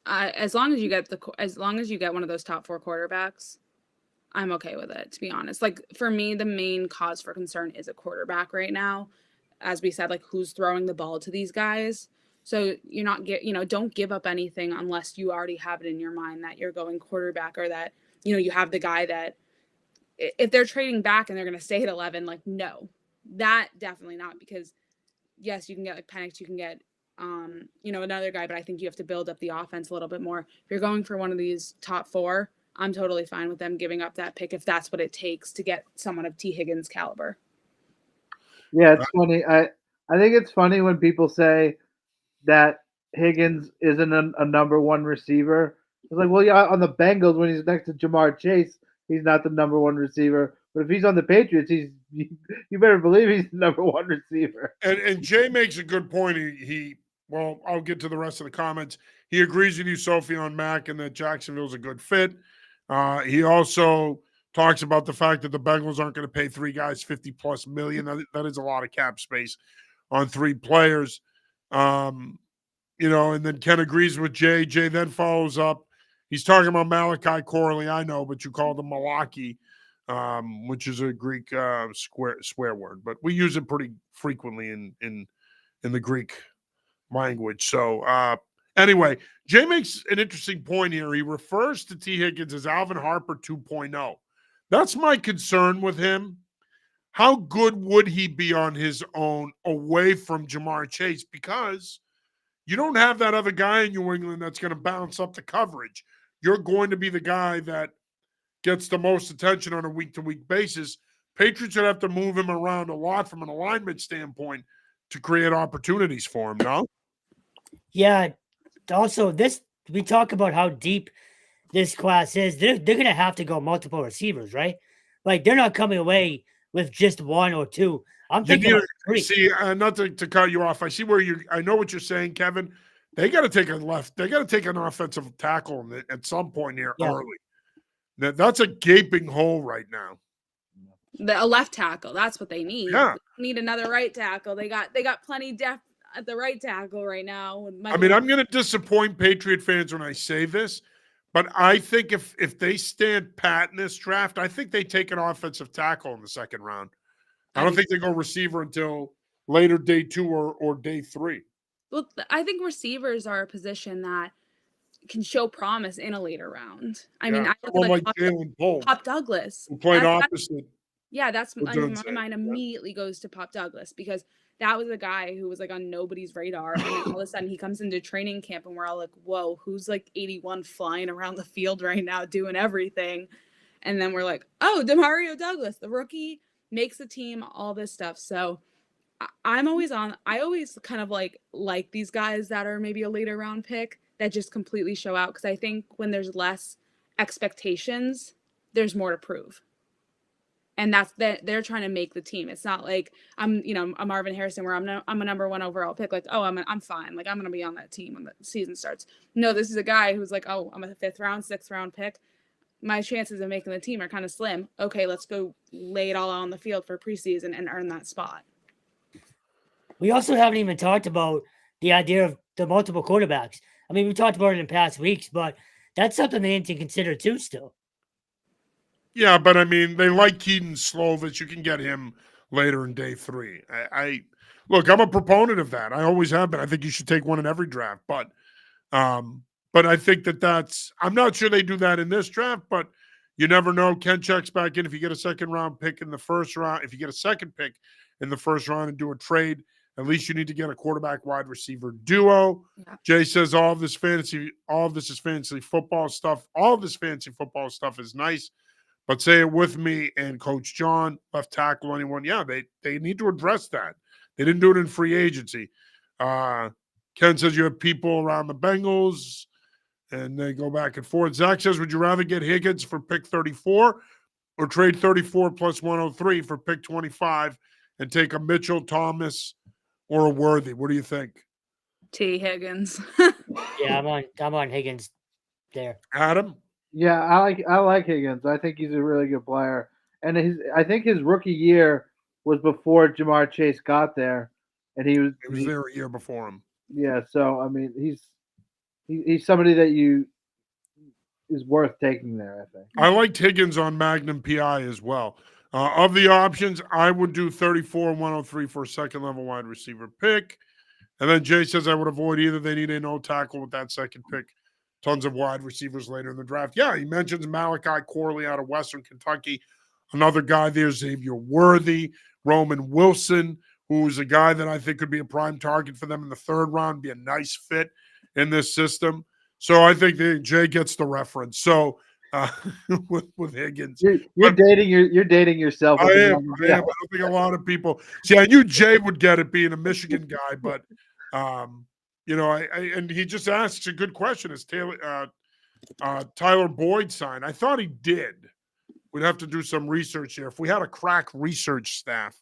As long as you get one of those top 4 quarterbacks, I'm okay with it, to be honest. Like, for me, the main cause for concern is a quarterback right now. As we said, like, who's throwing the ball to these guys? So you're not don't give up anything unless you already have it in your mind that you're going quarterback, or that, you have the guy that if they're trading back and they're going to stay at 11, like, no, that definitely not, because yes, you can get like Penix, you can get another guy, but I think you have to build up the offense a little bit more. If you're going for one of these top 4, I'm totally fine with them giving up that pick if that's what it takes to get someone of T. Higgins' caliber. Yeah, it's funny. I think it's funny when people say that Higgins isn't a number one receiver. It's like, well, yeah, on the Bengals when he's next to Jamar Chase, he's not the number one receiver. But if he's on the Patriots, you better believe he's the number one receiver. And Jay makes a good point. Well, I'll get to the rest of the comments. He agrees with you, Sophie, on Mac, and that Jacksonville's a good fit. He also talks about the fact that the Bengals aren't going to pay 3 guys $50+ million. That is a lot of cap space on 3 players. And then Ken agrees with Jay. Jay then follows up. He's talking about Malachi Corley, I know, but you called him Malaki, which is a Greek swear word, but we use it pretty frequently in the Greek language. So anyway, Jay makes an interesting point here. He refers to T. Higgins as Alvin Harper 2.0. That's my concern with him. How good would he be on his own away from Jamar Chase? Because you don't have that other guy in New England that's going to bounce up the coverage. You're going to be the guy that gets the most attention on a week-to-week basis. Patriots would have to move him around a lot from an alignment standpoint to create opportunities for him, no? Yeah. Also, we talk about how deep this class is. They're going to have to go multiple receivers, right? Like, they're not coming away with just 1 or 2. I'm thinking about 3. See, not to cut you off. I know what you're saying, Kevin. They got to take they got to take an offensive tackle at some point here early. That's a gaping hole right now. A left tackle, that's what they need. Yeah. They need another right tackle. They got plenty depth at the right tackle right now. I'm going to disappoint Patriot fans when I say this, but I think if they stand pat in this draft, I think they take an offensive tackle in the second round. I don't think they go receiver until later day 2 or day 3. Well, I think receivers are a position that can show promise in a later round. I mean, I look like Jalen Pope, Pop Douglas, who played opposite. That's my mind immediately goes to Pop Douglas, because that was a guy who was like on nobody's radar, and then all of a sudden he comes into training camp and we're all like, whoa, who's like 81 flying around the field right now doing everything? And then we're like, oh, Demario Douglas, the rookie, makes the team, all this stuff. So I always kind of like these guys that are maybe a later round pick that just completely show out, because I think when there's less expectations, there's more to prove. And that's that they're trying to make the team. It's not like I'm Marvin Harrison where I'm a number 1 overall pick. Like, oh, I'm fine. Like, I'm going to be on that team when the season starts. No, this is a guy who's like, oh, I'm a 5th round, 6th round pick. My chances of making the team are kind of slim. Okay, let's go lay it all out on the field for preseason and earn that spot. We also haven't even talked about the idea of the multiple quarterbacks. I mean, we talked about it in past weeks, but that's something they need to consider too still. Yeah, but I mean, they like Keaton Slovis. You can get him later in day 3. Look, I'm a proponent of that. I always have been. I think you should take one in every draft. But I think I'm not sure they do that in this draft, but you never know. Ken checks back in. If you get a second round pick in the first round, if you get a second pick in the first round and do a trade, at least you need to get a quarterback wide receiver duo. Yeah. Jay says all of this is fantasy football stuff. All of this fantasy football stuff is nice. But say it with me and Coach John, left tackle, anyone. Yeah, they need to address that. They didn't do it in free agency. Ken says you have people around the Bengals, and they go back and forth. Zach says, would you rather get Higgins for pick 34 or trade 34 plus 103 for pick 25 and take a Mitchell, Thomas, or a Worthy? What do you think? T. Higgins. Yeah, I'm on Higgins there. Adam? Yeah, I like Higgins. I think he's a really good player, and I think his rookie year was before Jamar Chase got there, and he was there a year before him. Yeah, so I mean, he's somebody that is worth taking there. I think. I liked Higgins on Magnum PI as well. Of the options, I would do 34 and 103 for a second level wide receiver pick. And then Jay says I would avoid either. They need a no tackle with that second pick. Tons of wide receivers later in the draft. Yeah, he mentions Malachi Corley out of Western Kentucky. Another guy there, Xavier Worthy, Roman Wilson, who's a guy that I think could be a prime target for them in the third round, be a nice fit in this system. So I think Jay gets the reference. So with Higgins, you're dating yourself. I with the am. numbers. I don't think a lot of people see. I knew Jay would get it, being a Michigan guy, but you know, and he just asks a good question: is Tyler Boyd signed? I thought he did. We'd have to do some research here. If we had a crack research staff,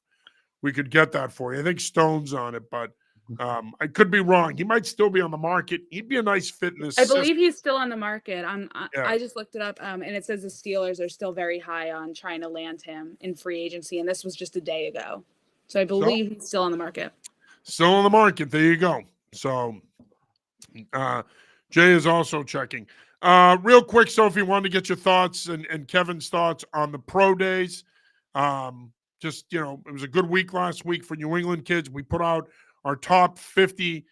we could get that for you. I think Stone's on it, but I could be wrong. He might still be on the market. He'd be a nice fit in this. I believe he's still on the market. Yeah. I just looked it up, and it says the Steelers are still very high on trying to land him in free agency, and this was just a day ago. So I believe he's still on the market. Still on the market. There you go. So Jay is also checking. Real quick, Sophie, wanted to get your thoughts and Kevin's thoughts on the pro days. Just, you know, it was a good week last week for New England kids. We put out our top 50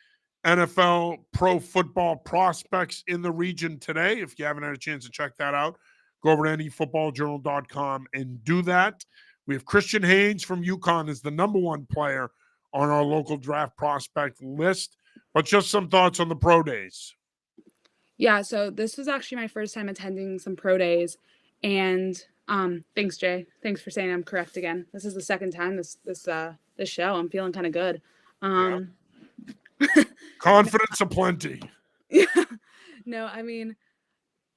NFL pro football prospects in the region today. If you haven't had a chance to check that out, go over to nefootballjournal.com and do that. We have Christian Haynes from UConn as the number one player on our local draft prospect list. But just some thoughts on the pro days. Yeah, so this was actually my first time attending some pro days, and thanks, Jay. Thanks for saying I'm correct again. This is the second time this show. I'm feeling kind of good. Confidence aplenty. Yeah. No, I mean,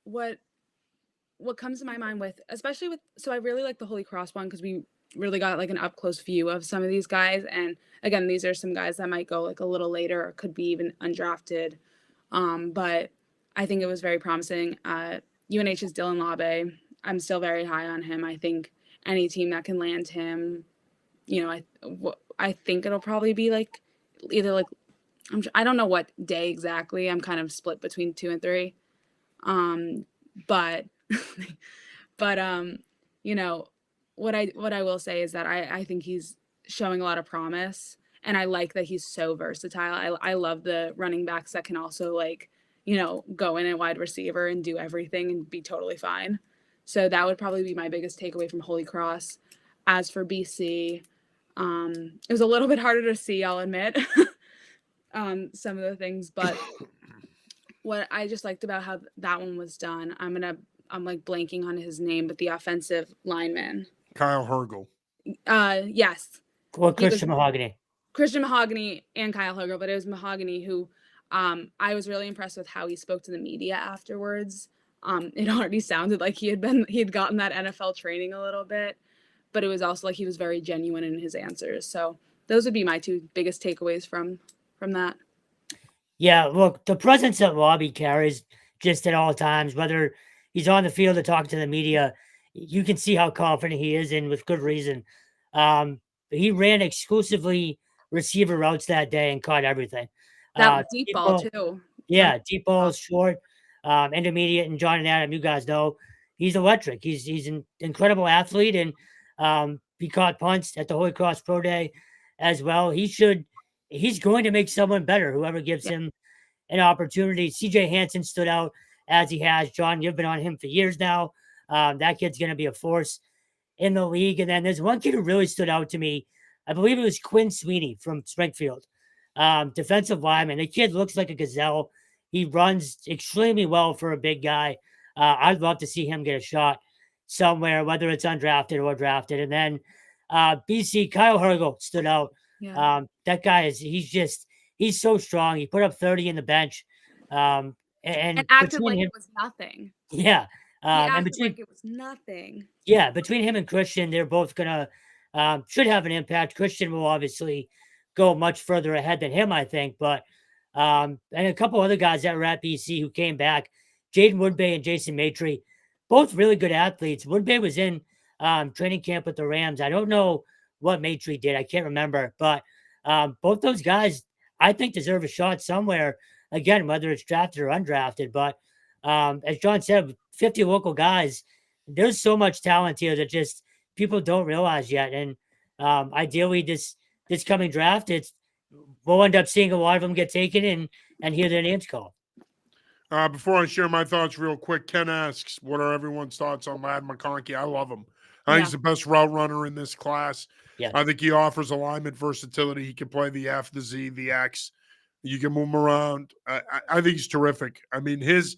what comes to my mind with, especially with, so I really like the Holy Cross one because we really got like an up close view of some of these guys, and again, these are some guys that might go like a little later or could be even undrafted, but I think it was very promising. UNH's Dylan Labe, I'm still very high on him. I think any team that can land him, you know, I think it'll probably be like either like, I don't know what day exactly. I'm kind of split between 2 and 3. But you know, what I will say is that I think he's showing a lot of promise, and I like that he's so versatile. I love the running backs that can also, like, you know, go in at wide receiver and do everything and be totally fine. So that would probably be my biggest takeaway from Holy Cross. As for BC, it was a little bit harder to see, I'll admit, some of the things, but what I just liked about how that one was done, I'm like blanking on his name, but the offensive lineman. Kyle Hergel. Yes. Well, Christian Mahogany. Christian Mahogany and Kyle Hergel, but it was Mahogany who I was really impressed with how he spoke to the media afterwards. It already sounded like he had gotten that NFL training a little bit, but it was also like he was very genuine in his answers. So those would be my 2 biggest takeaways from that. Yeah, look, the presence that Robbie carries just at all times, whether he's on the field or talking to the media, you can see how confident he is, and with good reason. He ran exclusively receiver routes that day and caught everything. That deep ball too. Yeah, deep balls, short, intermediate, and John and Adam, you guys know, he's electric. He's an incredible athlete, and he caught punts at the Holy Cross Pro Day as well. He's going to make someone better, whoever gives him an opportunity. CJ Hansen stood out as he has. John, you've been on him for years now. That kid's going to be a force in the league. And then there's one kid who really stood out to me. I believe it was Quinn Sweeney from Springfield, defensive lineman. The kid looks like a gazelle. He runs extremely well for a big guy. I'd love to see him get a shot somewhere, whether it's undrafted or drafted. And then BC, Kyle Hergel stood out. Yeah. That guy he's so strong. He put up 30 in the bench. And acted like it was nothing. Yeah. He acted like it was nothing. Yeah, between him and Christian, they're both gonna should have an impact. Christian will obviously go much further ahead than him, I think. But and a couple other guys that were at BC who came back, Jaden Woodbay and Jason Maitre, both really good athletes. Woodbay was in training camp with the Rams. I don't know what Maitre did. I can't remember. But both those guys, I think, deserve a shot somewhere. Again, whether it's drafted or undrafted. But As John said, 50 local guys. There's so much talent here that just people don't realize yet. And ideally, this coming draft, we'll end up seeing a lot of them get taken and hear their names called. Before I share my thoughts real quick, Ken asks, what are everyone's thoughts on Lad McConkey? I love him. I think Yeah. he's the best route runner in this class. Yeah. I think he offers alignment versatility. He can play the F, the Z, the X. You can move him around. I think he's terrific. I mean, and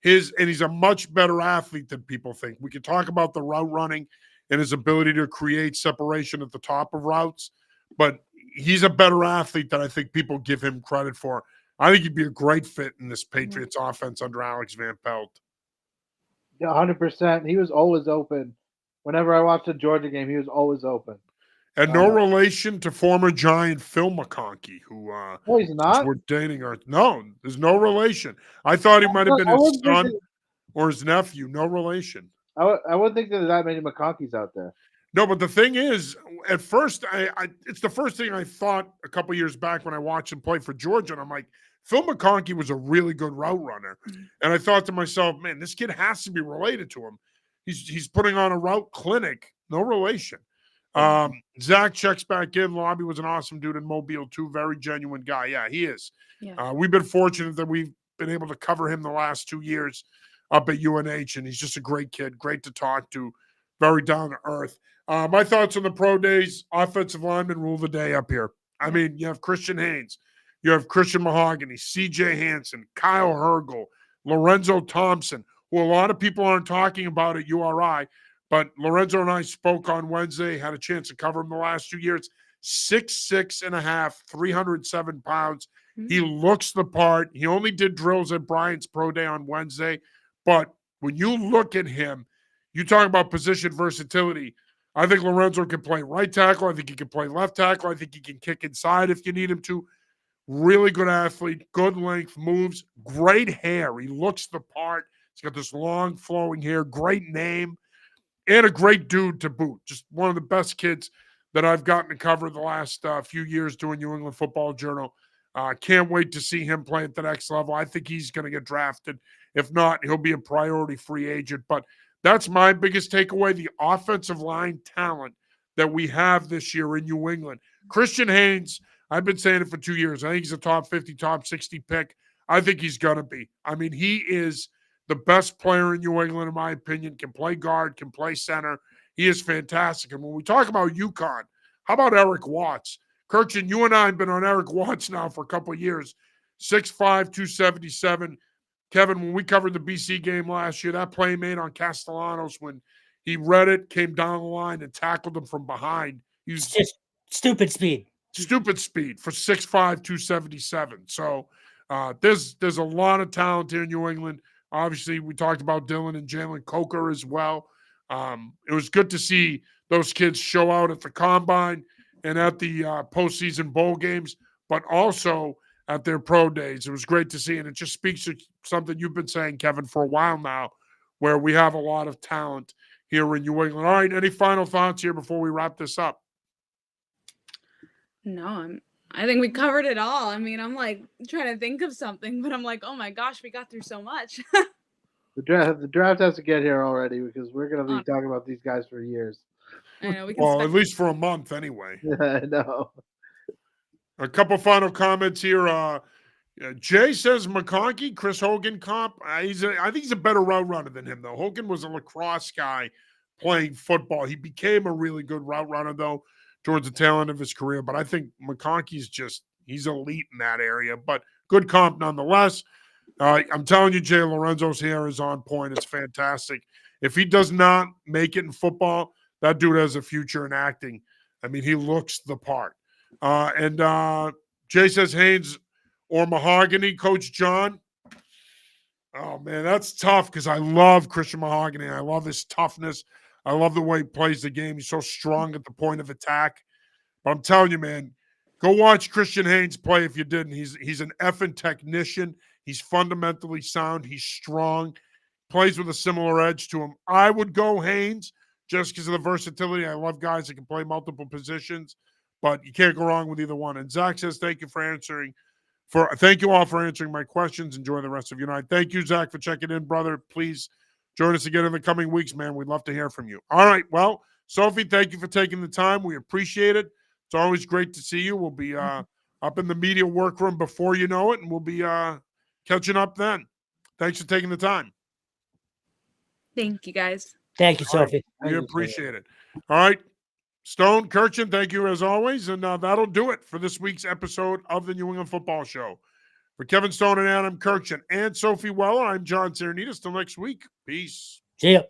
he's a much better athlete than people think. We can talk about the route running and his ability to create separation at the top of routes, but he's a better athlete than I think people give him credit for. I think he'd be a great fit in this Patriots offense under Alex Van Pelt. Yeah, 100%. He was always open. Whenever I watched a Georgia game, he was always open. And no relation to former Giant Phil McConkey, who No, he's not. we're dating our no, there's no relation. I thought he might have been his son or his nephew. No relation. I wouldn't think there's that many McConkeys out there. No, but the thing is, at first, it's the first thing I thought a couple years back when I watched him play for Georgia, and I'm like, Phil McConkey was a really good route runner, and I thought to myself, man, this kid has to be related to him. He's putting on a route clinic. No relation. Zach checks back in. Lobby was an awesome dude in Mobile too. Very genuine guy. Yeah, he is. Yeah. We've been fortunate that we've been able to cover him the last 2 years up at UNH, and he's just a great kid. Great to talk to. Very down to earth. My thoughts on the pro days: offensive linemen rule the day up here. I mean, you have Christian Haynes, you have Christian Mahogany, C.J. Hansen, Kyle Hergel, Lorenzo Thompson, who a lot of people aren't talking about at URI. But Lorenzo and I spoke on Wednesday, had a chance to cover him the last 2 years. 6'6.5", 307 pounds. He looks the part. He only did drills at Bryant's Pro Day on Wednesday. But when you look at him, you talk about position versatility. I think Lorenzo can play right tackle. I think he can play left tackle. I think he can kick inside if you need him to. Really good athlete, good length, moves, great hair. He looks the part. He's got this long flowing hair, great name. And a great dude to boot. Just one of the best kids that I've gotten to cover the last few years doing New England Football Journal. Can't wait to see him play at the next level. I think he's going to get drafted. If not, he'll be a priority free agent. But that's my biggest takeaway, the offensive line talent that we have this year in New England. Christian Haynes, I've been saying it for 2 years. I think he's a top 50, top 60 pick. I think he's going to be. I mean, he is the best player in New England, in my opinion, can play guard, can play center. He is fantastic. And when we talk about UConn, how about Eric Watts? Kurkjian, you and I have been on Eric Watts now for a couple of years. 6'5", 277. Kevin, when we covered the BC game last year, that play made on Castellanos when he read it, came down the line, and tackled him from behind. He was just stupid speed. Stupid speed for 6'5", 277. So there's a lot of talent here in New England. Obviously, we talked about Dylan and Jalen Coker as well. It was good to see those kids show out at the Combine and at the postseason bowl games, but also at their pro days. It was great to see, and it just speaks to something you've been saying, Kevin, for a while now, where we have a lot of talent here in New England. All right, any final thoughts here before we wrap this up? No, I think we covered it all. I mean, I'm like trying to think of something, but I'm like, oh my gosh, we got through so much. The draft has to get here already because we're going to be talking about these guys for years. I know we can. Well, at least for a month anyway. I know. A couple final comments here. Jay says McConkey, Chris Hogan comp. I think he's a better route runner than him, though. Hogan was a lacrosse guy playing football. He became a really good route runner, though, towards the tail end of his career. But I think McConkey's he's elite in that area. But good comp nonetheless. I'm telling you, Jay Lorenzo's hair is on point. It's fantastic. If he does not make it in football, that dude has a future in acting. I mean, he looks the part. And Jay says Haynes or Mahogany, Coach John. Oh, man, that's tough because I love Christian Mahogany. I love his toughness. I love the way he plays the game. He's so strong at the point of attack. But I'm telling you, man, go watch Christian Haynes play if you didn't. He's an effing technician. He's fundamentally sound. He's strong. Plays with a similar edge to him. I would go Haynes just because of the versatility. I love guys that can play multiple positions, but you can't go wrong with either one. And Zach says, thank you for answering Thank you all for answering my questions. Enjoy the rest of your night. Thank you, Zach, for checking in, brother. Please join us again in the coming weeks, man. We'd love to hear from you. All right. Well, Sophie, thank you for taking the time. We appreciate it. It's always great to see you. We'll be up in the media workroom before you know it, and we'll be catching up then. Thanks for taking the time. Thank you, guys. Thank you, All right. Sophie. We Thank you, appreciate it. All right. Stone, Kurkjian, thank you as always. And that'll do it for this week's episode of the New England Football Show. For Kevin Stone and Adam Kurkjian and Sophie Weller, I'm John Sarianides. Till next week. Peace. See ya.